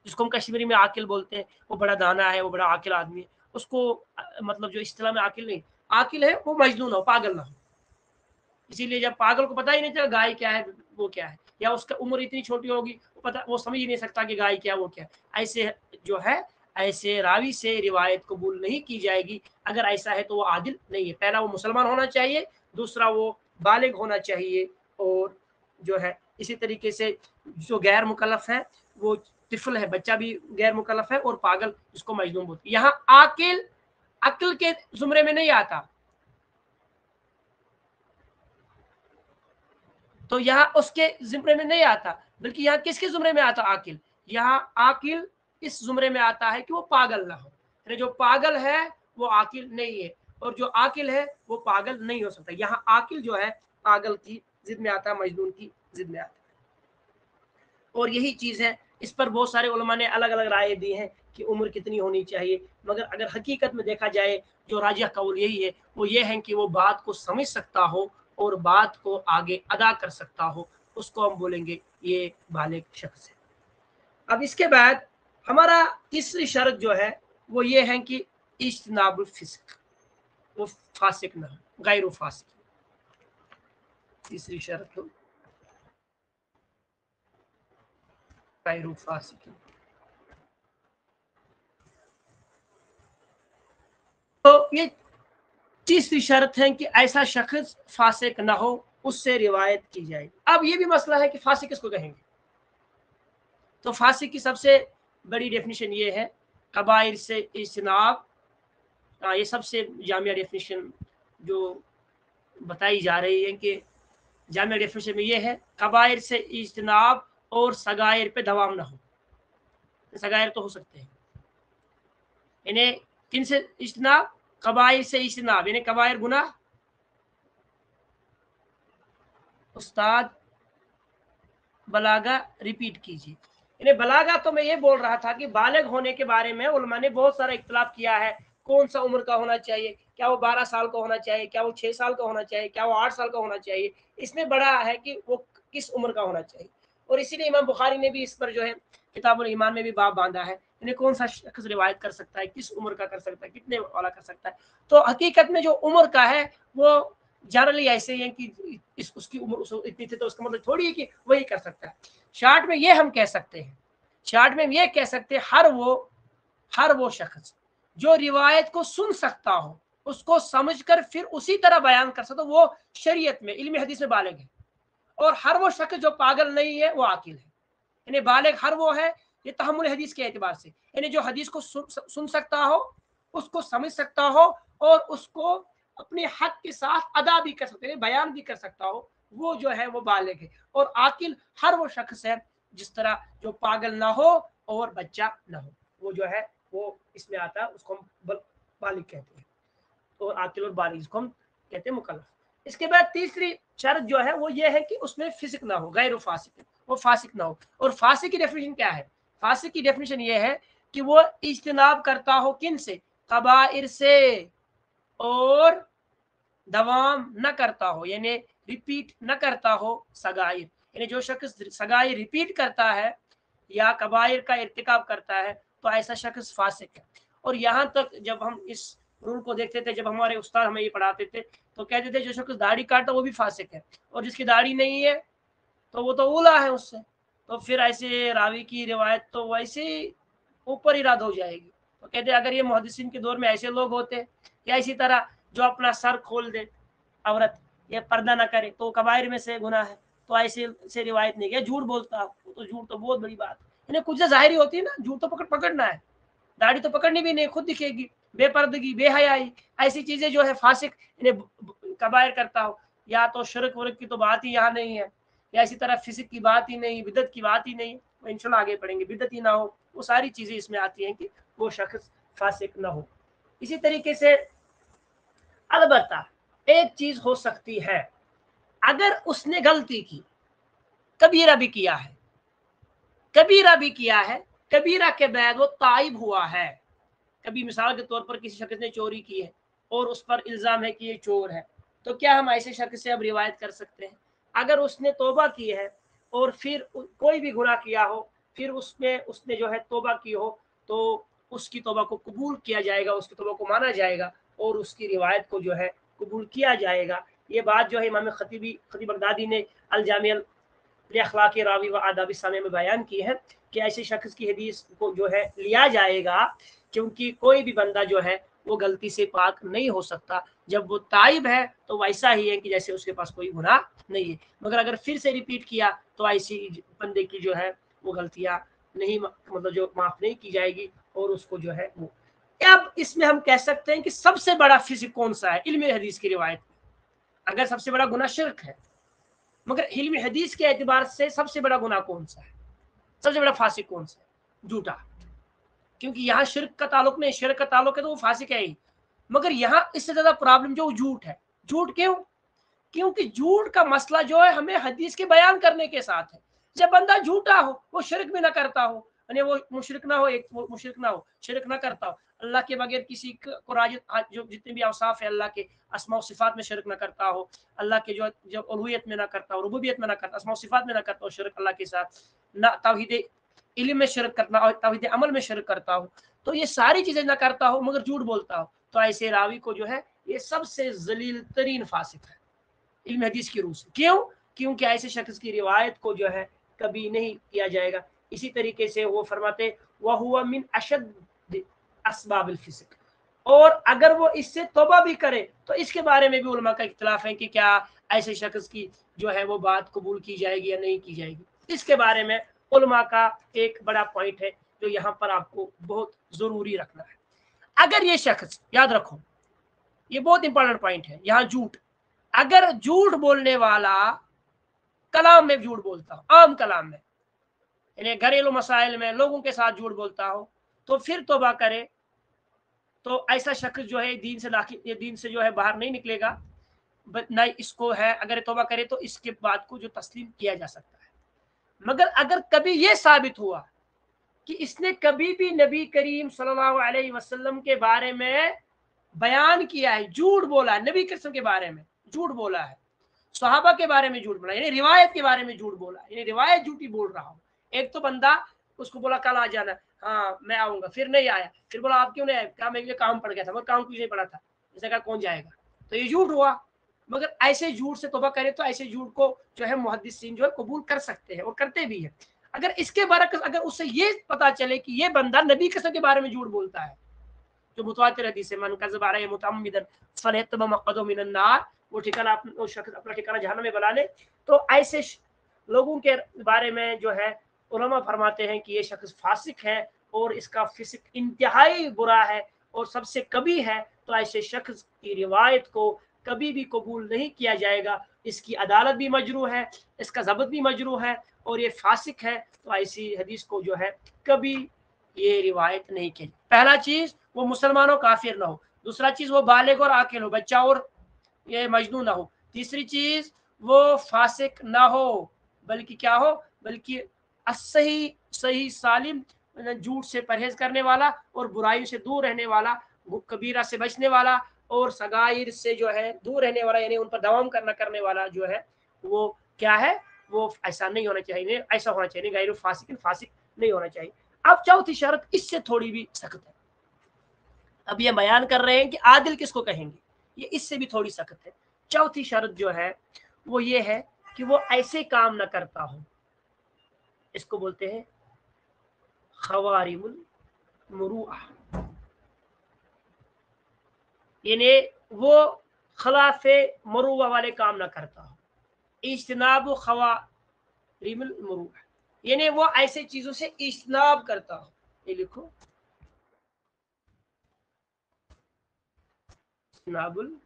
जिसको हम कश्मीरी में आकिल बोलते हैं, वो बड़ा दाना है, वो बड़ा आकिल आदमी है, उसको मतलब जो इस्तिलाह में आकिल नहीं, आकिल है वो मजनून हो, पागल ना हो। इसीलिए जब पागल को पता ही नहीं चला गाय क्या है वो क्या है, या उसका उम्र इतनी छोटी होगी वो समझ ही नहीं सकता कि गाय क्या वो क्या, ऐसे जो है ऐसे रावी से रिवायत कबूल नहीं की जाएगी। अगर ऐसा है तो वो आदिल नहीं है। पहला वो मुसलमान होना चाहिए, दूसरा वो बालिग होना चाहिए, और जो है इसी तरीके से जो गैर मुकल्लफ है वो तिफल है, बच्चा भी गैर मुकल्लफ है, और पागल जिसको मजनून बोलते। यहाँ आकिल अक्ल के जुमरे में नहीं आता, तो यहाँ उसके जुमरे में नहीं आता, बल्कि यहाँ किसके जुमरे में आता? आकिल। यहाँ आकिल इस जुमरे में आता है कि वो पागल ना हो, जो पागल है वो आकिल नहीं है, और जो आकिल है वो पागल नहीं हो सकता। यहाँ आकिल जो है पागल की जिद में आता है, मजनून की जिद में आता है। और यही चीज़ है, इस पर बहुत सारे उलमा ने अलग अलग राय दी हैं कि उम्र कितनी होनी चाहिए, मगर अगर हकीकत में देखा जाए जो राजिह कौल यही है, वो ये है कि वो बात को समझ सकता हो और बात को आगे अदा कर सकता हो, उसको हम बोलेंगे ये बालिग शख्स है। अब इसके बाद हमारा तीसरी शर्त जो है वो ये है कि इज्तनाबुल फिस्क, वो फासिक ना हो, गैर फासिक। तीसरी शर्त हो गैर फासिक। तो ये तीसरी शर्त है कि ऐसा शख्स फासिक ना हो, उससे रिवायत की जाएगी। अब ये भी मसला है कि फासिक किसको कहेंगे। तो फासिक की सबसे बड़ी डेफिनेशन ये है, कबाइर से इज्तनाब। ये सबसे जामिया डेफिनेशन जो बताई जा रही है कि जामिया डेफिनेशन में ये है, कबाइर से इज्तनाब और सगायर पे दवाम ना हो। सगायर तो हो सकते हैं, इन्हें किन से इज्तनाब, कबाइर से इज्तनाब, यानी कबाइर गुनाह। उस्ताद बलागा रिपीट कीजिए। इन्हें बलागा तो मैं ये बोल रहा था कि बालिग होने के बारे में उलमा ने बहुत सारा इख्तिलाफ किया है, कौन सा उम्र का होना चाहिए, क्या वो 12 साल का होना चाहिए, क्या वो 6 साल का होना चाहिए, क्या वो 8 साल का होना चाहिए। इसमें बड़ा है कि वो किस उम्र का होना चाहिए, और इसीलिए इमाम बुखारी ने भी इस पर जो है किताबुल ईमान में भी बाब बांधा है, इन्हें कौन सा शख्स रिवायत कर सकता है, किस उम्र का कर सकता है, कितने वाला कर सकता है। तो हकीकत में जो उम्र का है वो जनरली ऐसे ही है कि उसकी उम्र इतनी थी, तो उसका मतलब थोड़ी है कि वही कर सकता है। शार्ट में ये हम कह सकते हैं, शार्ट में ये कह सकते हैं, हर वो शख्स जो रिवायत को सुन सकता हो, उसको समझकर फिर उसी तरह बयान कर सकता हो, वो शरीयत में इल्म हदीस में बालिग है। और हर वो शख्स जो पागल नहीं है वो आकिल है। यानी बालिग हर वो है, ये तहम्मुल हदीस के एतबार से, यानी जो हदीस को सुन सकता हो, उसको समझ सकता हो और उसको अपने हक के साथ अदा भी कर सकते हैं, बयान भी कर सकता हो, वो जो है वो बालिग है। और आकिल हर वो शख्स है जिस तरह जो पागल ना हो और बच्चा ना हो, वो जो है वो इसमें आता है, उसको हम बालिग कहते हैं। तो आकिल और बालिग इसको हम कहते हैं मुकल्लफ। इसके बाद तीसरी शर्त जो है वो ये है कि उसमें फिसिक ना हो, गैर फासिक, वो फासिक ना हो। और फासिक की डेफिनेशन क्या है, फासिक की डेफिनेशन ये है कि वो इज्तिनाब करता हो किन से, कबाइर से, और दवाम न करता हो, यानी रिपीट न करता हो सगाइर। यानी जो शख्स सगाइर रिपीट करता है या कबाइर का इर्तिकाब करता है तो ऐसा शख्स फासिक है। और यहाँ तक जब हम इस रूल को देखते थे, जब हमारे उस्ताद हमें ये पढ़ाते थे तो कहते थे जो शख्स दाढ़ी काटता वो भी फासिक है, और जिसकी दाढ़ी नहीं है तो वो तो उला है उससे। तो फिर ऐसे रावी की रिवायत तो वैसे ऊपर ही रद्द हो जाएगी। तो कहते अगर ये मुहद्दिसीन के दौर में ऐसे लोग होते, या इसी तरह जो अपना सर खोल दे औरत, या पर्दा ना करे तो कबाइर में से गुनाह है, तो ऐसे से रिवायत नहीं किया। झूठ बोलता हो तो झूठ तो बहुत बड़ी बात है, इन्हें कुछ जाहिरी होती है ना, झूठ तो पकड़ना है, दाढ़ी तो पकड़नी भी नहीं, खुद दिखेगी। बेपर्दगी, बेहयाई, ऐसी चीजें जो है फासिक इन्हें कबायर करता हो। या तो शिरक वरक की तो बात ही यहाँ नहीं है, या इसी तरह फिसिक की बात ही नहीं, बिदत की बात ही नहीं, वो इंशाल्लाह आगे पढ़ेंगे, बिदत ही ना हो, वो सारी चीजें इसमें आती हैं कि वो शख्स फासिक ना हो। इसी तरीके से अलबत्ता एक चीज हो सकती है, अगर उसने गलती की, कबीरा भी किया है, कबीरा भी किया है, कबीरा के बाद वो ताइब हुआ है, कभी मिसाल के तौर पर किसी शख्स ने चोरी की है और उस पर इल्जाम है कि ये चोर है, तो क्या हम ऐसे शख्स से अब रिवायत कर सकते हैं? अगर उसने तौबा की है और फिर कोई भी गुनाह किया हो, फिर उसमें उसने जो है तौबा की हो, तो उसकी तौबा को कबूल किया जाएगा, उसकी तौबा को माना जाएगा और उसकी रिवायत को जो है कबूल किया जाएगा। ये बात जो है इमाम खतीब बगदादी ने अल जामिया अखलाक रावी व आदाब सामे में बयान की है कि ऐसे शख्स की हदीस को जो है लिया जाएगा, क्योंकि कोई भी बंदा जो है वो गलती से पाक नहीं हो सकता। जब वो ताइब है तो वैसा ही है कि जैसे उसके पास कोई गुनाह नहीं है, मगर अगर फिर से रिपीट किया तो ऐसी बंदे की जो है वो गलतियां नहीं, मतलब जो माफ नहीं की जाएगी, और उसको जो है वो। अब इसमें हम कह सकते हैं कि सबसे बड़ा फिजिक कौन सा है इल्म हदीस की रिवायत में? अगर सबसे बड़ा गुनाह शिर्क है, मगर इल्म हदीस के एतबार से सबसे बड़ा गुनाह कौन सा है, सबसे बड़ा फासिक कौन सा है? झूठा। क्योंकि यहाँ शिर्क का ताल्लुक नहीं, शिर्क का ताल्लुक है तो वो फासिक है ही, मगर यहाँ इससे ज़्यादा प्रॉब्लम जो झूठ है। झूठ क्यों? क्योंकि झूठ का मसला जो है हमें हदीस के बयान करने के साथ है। जब बंदा झूठा हो, वो शिरक भी ना करता हो, यानी वो मुशरिक ना हो, एक वो मुशरिक ना हो, शिरक ना करता हो, अल्लाह के बगैर किसी को जो जितने भी औसाफ है अल्लाह के अस्मा व सिफात में शिरक ना करता हो, अल्लाह के जो जो उलूहियत में ना करता हो, रुबूबियत में ना करता, अस्मा व सिफात में ना करता हो शिरक अल्लाह के साथ, ना तौहीद इल्म में शिरक करना और तौहीद अमल में शिरक करता हो, तो ये सारी चीजें ना करता हो मगर झूठ बोलता हो, तो ऐसे रावी को जो है ये सबसे जलील तरीन फासिक है इल्म हदीस की रूह से। क्यों? क्योंकि ऐसे शख्स की रिवायत को जो है कभी नहीं किया जाएगा। इसी तरीके से वो फरमाते वह हुआ मिन अशद असबाबिल फिस्क, और अगर वो इससे तौबा भी करे तो इसके बारे में भी उलमा का इख्तिलाफ है कि क्या ऐसे शख्स की जो है वो बात कबूल की जाएगी या नहीं की जाएगी। इसके बारे में उलमा का एक बड़ा पॉइंट है जो यहाँ पर आपको बहुत जरूरी रखना है। अगर ये शख्स, याद रखो ये बहुत इंपॉर्टेंट पॉइंट है यहाँ, झूठ, अगर झूठ बोलने वाला कलाम में झूठ बोलता हो, आम कलाम में, यानी घरेलू मसाइल में लोगों के साथ झूठ बोलता हो, तो फिर तौबा करे, तो ऐसा शख्स जो है दीन से दाखिल, दीन से जो है बाहर नहीं निकलेगा, न इसको है अगर तौबा करे तो इसके बाद को जो तस्लीम किया जा सकता है। मगर अगर कभी ये साबित हुआ कि इसने कभी भी नबी करीम सल्लल्लाहु अलैहि वसल्लम के बारे में बयान किया है, झूठ बोला है, नबी करीम के बारे में झूठ बोला है, सहाबा के बारे में झूठ बोला, यानी रिवायत के बारे में झूठ बोला, यानी रिवायत झूठी बोल रहा हूँ। एक तो बंदा उसको बोला कल आ जाना, हाँ मैं आऊंगा, फिर नहीं आया, फिर बोला आप क्यों नहीं आए, कहा मैं काम पड़ गया था, मगर काम कुछ नहीं पड़ा था, जैसे कहा कौन जाएगा, तो ये झूठ हुआ। मगर ऐसे झूठ से तौबा करे तो ऐसे झूठ को जो है मुहद्दिसीन जो है कबूल कर सकते हैं और करते भी हैं। अगर इसके बारे अगर उससे ये पता चले कि ये बंदा नबी कसम के बारे में झूठ बोलता है, जो मुतवातिर हदीस है, मन कज़ब अलैहि मुतअम्मिदन फलयतबअ मक़अदहु मिनन नार, वो ठिकाना वो शख्स अपना ठिकाना जहन्नम में बना ले। तो ऐसे लोगों के बारे में जो है उलमा फरमाते हैं कि ये शख्स फासिक है और इसका फिस्क इंतहाई बुरा है और सबसे कभी है, तो ऐसे शख्स की रिवायत को कभी भी कबूल नहीं किया जाएगा। इसकी अदालत भी मजरू है, इसका ज़ब्त भी मजरू है और ये फासिक है, तो ऐसी हदीस को जो है कभी ये रिवायत नहीं की। पहला चीज वो मुसलमानों काफिर ना हो, दूसरा चीज वो बालिग और आकिल हो, बच्चा और ये मजनू ना हो, तीसरी चीज वो फासिक ना हो, बल्कि क्या हो, बल्कि सही सही सालिम, झूठ से परहेज करने वाला और बुराई से दूर रहने वाला, कबीरा से बचने वाला और सगाइर से जो है दूर रहने वाला, यानी उन पर दवाम करने वाला जो है वो क्या है, वो ऐसा नहीं होना चाहिए, ऐसा होना चाहिए गैर फासिक फासिक नहीं होना चाहिए। अब चौथी शर्त इससे थोड़ी भी सख्त है, अब ये बयान कर रहे हैं कि आदिल किसको कहेंगे, ये इससे भी थोड़ी सख्त है। चौथी शर्त जो है वो ये है कि वो ऐसे काम ना करता हो, इसको बोलते हैं खवारिमुल मुरूआ, यानी वो खिलाफे मरूआ वाले काम ना करता हो, इज्तनाब खवारिमुल मुरूआ, यानी वो ऐसे चीजों से इज्तनाब करता हो। ये लिखो इज्तनाबुल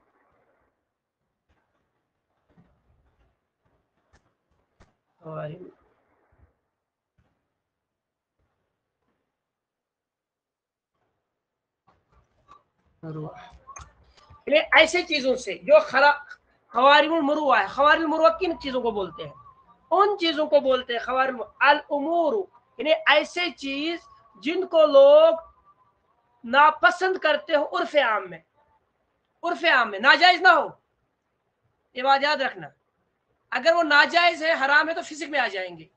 खवारिमुल, ऐसे चीजों से जो खवारिमुल मुरुआ है। खवारिमुल मुरुआ किन चीजों को बोलते हैं? उन चीजों को बोलते हैं खवारिमुल अल उमूर, यानी ऐसे चीज जिनको लोग नापसंद करते हो उर्फ आम में, उर्फ आम में नाजायज ना हो, ये बात याद रखना। अगर वो नाजायज है, हराम है, तो फिजिक में आ जाएंगे।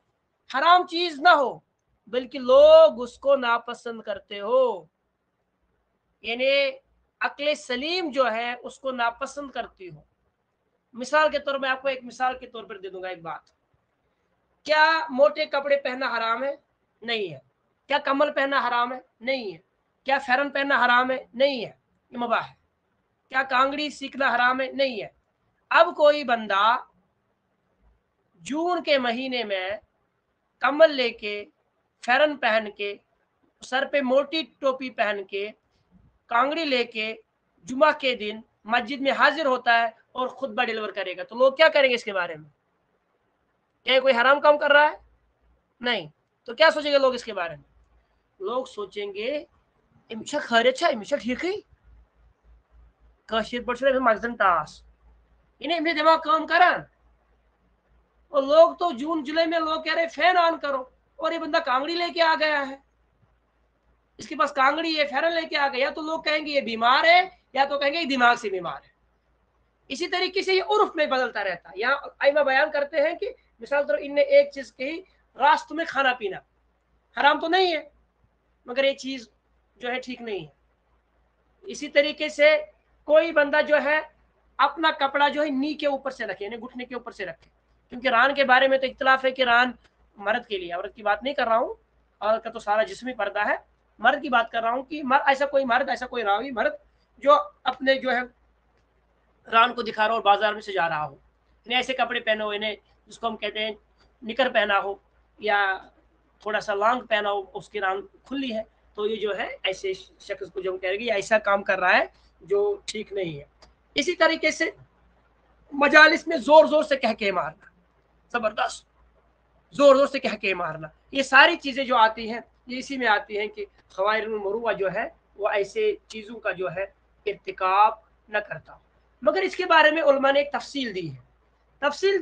हराम चीज ना हो बल्कि लोग उसको नापसंद करते हो, यानी अक्ल सलीम जो है उसको नापसंद करती हो। मिसाल के तौर में आपको एक मिसाल के तौर पर दे दूंगा एक बात, क्या मोटे कपड़े पहनना हराम है? नहीं है। क्या कम्बल पहनना हराम है? नहीं है। क्या फेरन पहनना हराम है? नहीं है, ये मुबाह है। क्या कांगड़ी सीखना हराम है? नहीं है। अब कोई बंदा जून के महीने में कम्बल लेके, फेरन पहन के, सर पे मोटी टोपी पहन के, कांगड़ी लेके जुमा के दिन मस्जिद में हाजिर होता है और खुतबा डिलीवर करेगा, तो लोग क्या करेंगे इसके बारे में? क्या कोई हराम काम कर रहा है? नहीं। तो क्या सोचेंगे लोग इसके बारे में? लोग सोचेंगे इमशा खैरियत है, इमशा ठीक है, کاشر پہ مغزن ٹاس انہیں دماغ کام کران اور لوگ تو جون جولائی میں لوگ کہہ رہے فین آن کرو اور یہ بندہ کانگڑی لے کے آ گیا ہے, اس کے پاس کانگڑی ہے, فیرن لے کے آ گیا, یا تو لوگ کہیں گے یہ بیمار ہے یا تو کہیں گے یہ دماغ سے بیمار ہے. اسی طریقے سے یہ عرف میں بدلتا رہتا ہے. یہاں ائمہ بیان کرتے ہیں کہ مثال طور ان نے ایک چیز کہی, راستوں میں کھانا پینا حرام تو نہیں ہے مگر یہ چیز جو ہے ٹھیک نہیں ہے. اسی طریقے سے کوئی بندہ جو ہے اپنا کپڑا جو ہے نی کے اوپر سے رکھے, یعنی گھٹنے کے اوپر سے رکھے, کیونکہ ران کے بارے میں تو اختلاف ہے کہ ران مرد کے لیے, عورت کی بات نہیں کر رہا ہوں, عورت کا تو سارا جسمی پردہ ہے, مرد کی بات کر رہا ہوں کہ ایسا کوئی راوی مرد جو اپنے جو ہے ران کو دکھا رہا ہو اور بازار میں سے جا رہا ہو, انہیں ایسے کپڑے پہنے ہو, انہیں جس کو ہم کہتے ہیں نکر پہنا ہو یا تھوڑا سا لانگ پہنا ہو, اس کی ران کھلی ہے, تو یہ جو ہے ایسے شخص کو جو ہم کہہ رہے ہیں ایسا کام کر رہا ہے جو ٹھیک نہیں ہے. اسی طریقے سے مجالس میں زور زور سے کہہ کے مارنا, زبردست زور زور سے کہہ کے مارنا, یہ ساری چیزیں جو آتی ہیں یہ اسی میں آتی ہیں کہ خوارج المروءہ جو ہے وہ ایسے چیزوں کا جو ہے ارتکاب نہ کرتا. مگر اس کے بارے میں علماء نے ایک تفصیل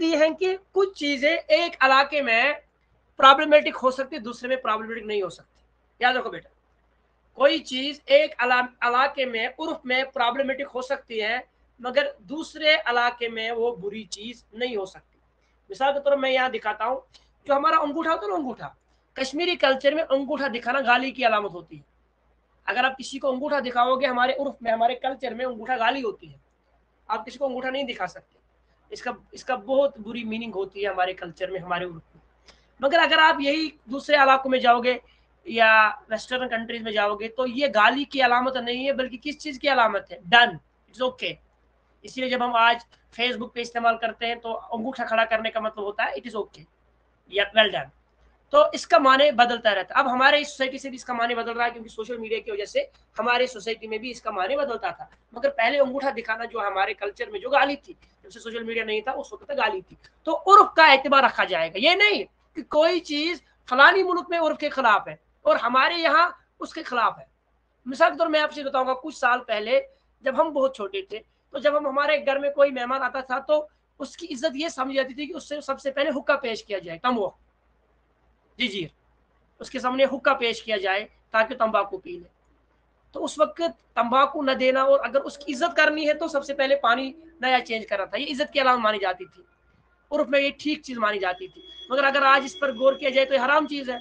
دی ہے کہ کچھ چیزیں ایک علاقے میں پرابلمیٹک ہو سکتی, دوسرے میں پرابلمیٹک نہیں ہو سکتی. یاد رکھو بیٹا, کوئی چیز ایک علاقے میں عرف میں پرابلمیٹک ہو سکتی ہے مگر دوسرے علاقے میں وہ بری چیز نہیں ہو سکتی. مثال کے طور پر میں یہاں دکھاتا ہوں, جو ہمارا انگوٹھا ہوتا ہے نا, انگوٹھا کشمیری کلچر میں انگوٹھا دکھانا گالی کی علامت ہوتی ہے. اگر آپ کسی کو انگوٹھا دکھاؤ گے, ہمارے عرف میں ہمارے کلچر میں انگوٹھا گالی ہوتی ہے, آپ کسی کو انگوٹھا نہیں دکھا سکتے, اس کا بہت بری میننگ ہوتی ہے ہمارے کلچر میں, ہمارے عرف میں. مگر اگر آپ یہی دوسرے علاقوں میں جاؤ گے یا ویسٹرن کنٹریز میں جاؤ گے تو یہ گالی کی علامت نہیں ہے بلکہ کس چیز کی علامت ہے, ڈن, اٹس اوکے. اسی لیے جب ہم آج فیس بک پہ استعمال کرتے ہیں تو انگوٹھا کھڑا کرنے کا مطلب ہوتا ہے اٹ از اوکے یا ویل ڈن. تو اس کا معنی بدلتا رہتا ہے. اب ہمارے اس سوسائٹی سے بھی اس کا معنی بدل رہا ہے, کیونکہ سوشل میڈیا کی وجہ سے ہمارے سوسائٹی میں بھی اس کا معنی بدلتا تھا. مگر پہلے انگوٹھا دکھانا جو ہمارے کلچر میں جو گالی تھی, جب سے سوشل میڈیا نہیں تھا اس وقت گالی تھی. تو عرف کا اعتبار رکھا جائے گا, یہ نہیں کہ کوئی چیز فلانی ملک میں عرف کے خلاف ہے اور ہمارے یہاں اس کے خلاف ہے. مثال کے طور میں آپ سے بتاؤں گا, کچھ سال پہلے جب ہم بہت چھوٹے تھے تو جب ہمارے گھر میں کوئی مہمان آتا تھا تو اس کی عزت یہ سمجھ جاتی تھی کہ اس سے سب سے پہلے حقہ پیش کیا جائے, تمبو, جی اس کے سامنے حقہ پیش کیا جائے تاکہ تمباکو پی لے. تو اس وقت تمباکو نہ دینا, اور اگر اس کی عزت کرنی ہے تو سب سے پہلے پانی نیا چینج کرنا تھا, یہ عزت کی علامت مانی جاتی تھی, عرف میں یہ ٹھیک چیز مانی جاتی تھی. مگر اگر آج اس پر غور کیا جائے تو یہ حرام چیز ہے,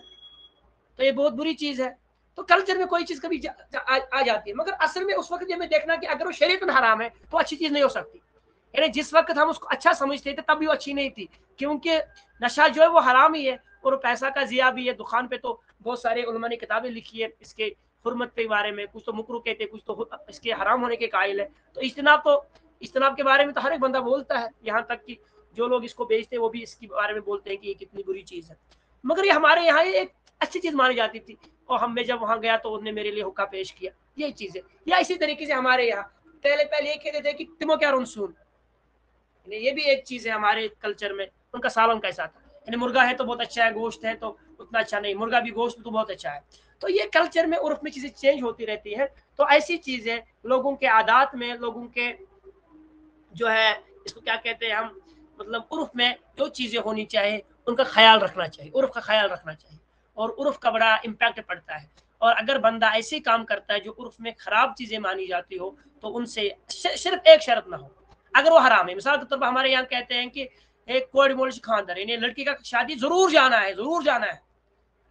تو یہ بہت بری چیز ہے. تو کلچر میں کوئی چیز کبھی آ جاتی ہے, مگر اصل میں اس وقت یہ ہمیں دیکھنا کہ اگر وہ شریعت میں حرام ہے تو اچھی چیز نہیں ہو سکتی. یعنی جس وقت ہم اس کو اچھا سمجھتے تھے تب بھی وہ اچھی نہیں تھی, کیونکہ نشہ جو ہے وہ حرام ہی ہے اور پیسہ کا ضیاع بھی ہے. دکان پہ تو بہت سارے علماء نے کتابیں لکھی ہے اس کے حرمت کے بارے میں, کچھ تو مکروہ کہتے ہیں, کچھ تو اس کے حرام ہونے کے قائل ہے. تو اجتناب کے بارے میں تو ہر ایک بندہ بولتا ہے, یہاں تک کہ جو لوگ اس کو بیچتے ہیں وہ بھی اس کے بارے میں بولتے ہیں کہ یہ کتنی بری چیز ہے. مگر یہ ہمارے یہاں ایک اچھی چیز مانی جاتی تھی, اور ہم میں جب وہاں گیا تو انہوں نے میرے لیے حقہ پیش کیا, یہ چیز ہے. یا اسی طریقے سے ہمارے یہاں پہلے یہ کہتے تھے کہ تمو کیا رنسون, یہ بھی ایک چیز ہے ہمارے کلچر میں. ان کا سالن کیسا تھا, یعنی مرغا ہے تو بہت اچھا ہے, گوشت ہے تو اتنا اچھا نہیں, مرغا بھی گوشت تو بہت اچھا ہے. تو یہ کلچر میں عرف میں چیزیں چینج ہوتی رہتی ہیں. تو ایسی چیزیں لوگوں کے عادات میں, لوگوں کے جو ہے اس کو کیا کہتے ہیں ہم, مطلب عرف میں جو چیزیں ہونی چاہیے ان کا خیال رکھنا چاہیے, عرف کا خیال رکھنا چاہیے, اور عرف کا بڑا امپیکٹ پڑتا ہے. اور اگر بندہ ایسے کام کرتا ہے جو عرف میں خراب چیزیں مانی جاتی ہو تو ان سے صرف ایک شرط نہ ہو, اگر وہ حرام ہے. مثال کے طور پر ہمارے یہاں کہتے ہیں کہ ایک کوڑ مولش خاندر, یعنی لڑکی کا شادی ضرور جانا ہے,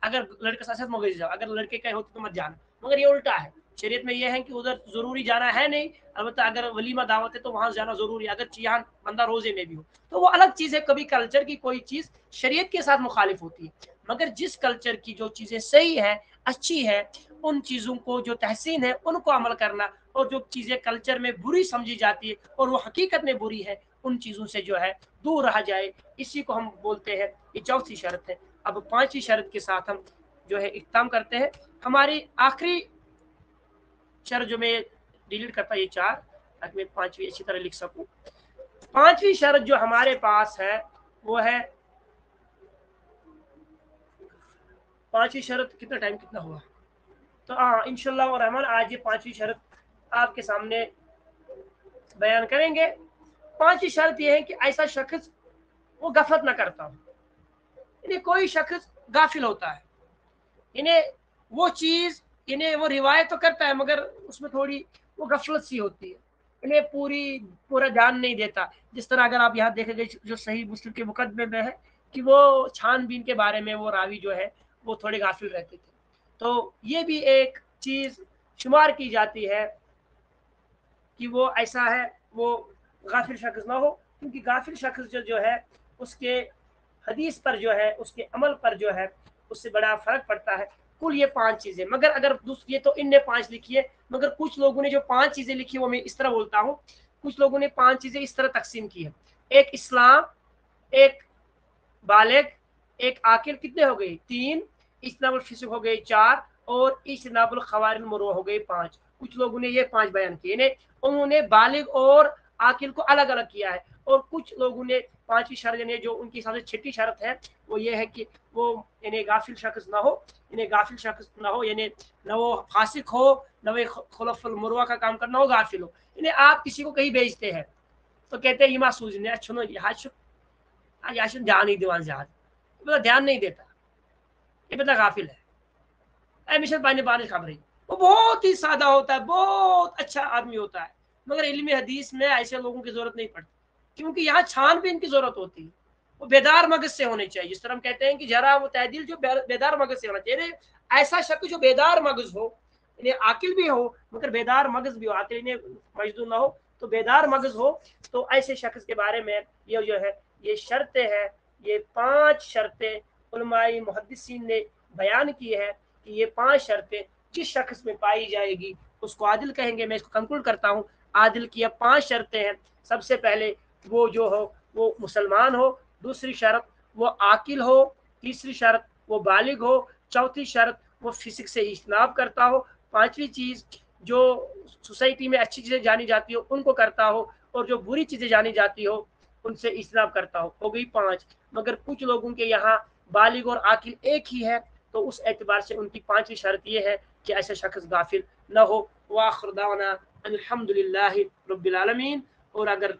اگر لڑکے کے ساتھ مگل جاؤ, اگر لڑکے کا ہوتی تو مت جانا. مگر یہ الٹا ہے, شریعت میں یہ ہے کہ ادھر ضروری جانا ہے نہیں, البتہ اگر ولیمہ دعوت ہے تو وہاں جانا ضروری ہے, اگر یہاں بندہ روزے میں بھی ہو تو وہ الگ چیز ہے. کبھی کلچر کی کوئی چیز شریعت کے ساتھ مخالف ہوتی ہے, مگر جس کلچر کی جو چیزیں صحیح ہے, اچھی ہے, ان چیزوں کو جو تحسین ہے ان کو عمل کرنا, اور جو چیزیں کلچر میں بری سمجھی جاتی ہے اور وہ حقیقت میں بری ہے ان چیزوں سے جو ہے دور رہا جائے. اسی کو ہم بولتے ہیں, یہ چوتھی شرط ہے. اب پانچویں شرط کے ساتھ ہم جو ہے اختتام کرتے ہیں. ہماری آخری شرط جو میں ڈیلیٹ کرتا یہ 4, تاکہ میں 5ویں اچھی طرح لکھ سکوں. 5ویں شرط جو ہمارے پاس ہے وہ ہے, 5ویں شرط کتنا ٹائم کتنا ہوا, تو ہاں انشاءاللہ الرحمن آج یہ 5ویں شرط آپ کے سامنے बयान करेंगे। पांचवी शर्त यह है कि ऐसा शख्स वो गफलत ना करता हो, यानी कोई शख्स गाफिल होता है, इन्हें वो चीज, इन्हें वो रिवायत तो करता है मगर उसमें थोड़ी वो गफलत सी होती है, इन्हें पूरा ध्यान नहीं देता। जिस तरह अगर आप यहाँ देखेंगे जो सही मुस्लिम के मुकदमे में है कि वो छानबीन के बारे में वो रावी जो है वो थोड़े गाफिल रहते थे, तो ये भी एक चीज शुमार की जाती है कि वो ऐसा है, वो गाफिल शख्स ना हो, क्योंकि गाफिल शख्स जो है उसके हदीस पर जो है, उसके अमल पर जो है उससे बड़ा फर्क पड़ता है। कुल ये 5 चीजें, मगर अगर ये तो इनने 5 लिखी है, मगर कुछ लोगों ने जो 5 चीजें लिखी है वो मैं इस तरह बोलता हूँ, कुछ लोगों ने 5 चीजें इस तरह तकसीम की है। एक इस्लाम, एक बालिग, एक आकिल, कितने हो गए 3, इज्तनाबुल फिस्क हो गए 4, और इज्तनाबुल खवारिल मुरूअह हो गए 5। कुछ लोगों ने ये 5 बयान किए, उन्होंने बालिग और आकिल को अलग अलग किया है। और कुछ लोगों ने 5वीं शर्त यानी जो उनकी हिसाब से 6ठी शर्त है वो ये है कि वो यानी गाफिल शख्स ना हो, यानी गाफिल शख्स ना हो, यानी न वो फासिक हो, न वो खुलफुल मुरूअह का काम करना हो, गाफिल हो। यानी आप किसी को कहीं भेजते हैं तो कहते हैं इमा सूझने अच्छो याशन ध्यान नहीं दीवान जहाज, मतलब ध्यान नहीं देता, ये बंदा गाफिल है। मिशन पानी पानी खबर है, वो बहुत ही सादा होता है, बहुत अच्छा आदमी होता है, मगर इल्म हदीस में ऐसे लोगों की जरूरत नहीं पड़ती, क्योंकि यहाँ छानबीन की जरूरत होती है। वो बेदार मगज से होने चाहिए, जिस तरह हम कहते हैं कि जरा वो तहदील जो बेदार मगज से होना चाहिए। ऐसा शख्स जो बेदार मगज हो, इन्हें आकिल भी हो मगर बेदार मगज भी हो, आकिल इन्हें मजदूर ना हो तो बेदार मगज हो, तो ऐसे शख्स के बारे में ये जो है ये शर्तें हैं, ये 5 शर्तें उलमाए मुहद्दिसीन ने बयान की है कि ये 5 शर्तें जिस शख्स में पाई जाएगी उसको आदिल कहेंगे। मैं इसको कंक्लूड करता हूँ। आदिल की अब 5 शर्तें हैं। सबसे पहले वो जो हो वो मुसलमान हो, दूसरी शर्त वो आकिल हो, तीसरी शर्त वो बालिग हो, चौथी शर्त वो फिजिक्स से इज्तनाब करता हो, पांचवी चीज जो सोसाइटी में अच्छी चीजें जानी जाती हो उनको करता हो, और जो बुरी चीजें जानी जाती हो उनसे इज्तनाब करता हो गई 5। मगर कुछ लोगों के यहाँ बालिग और आकिल एक ही है, तो उस एतबार से उनकी 5वीं शर्त यह है कि ऐसा शख्स गाफिल न हो। वाखिर दावाना अल्हम्दुलिल्लाहि रब्बिल आलमीन। और अगर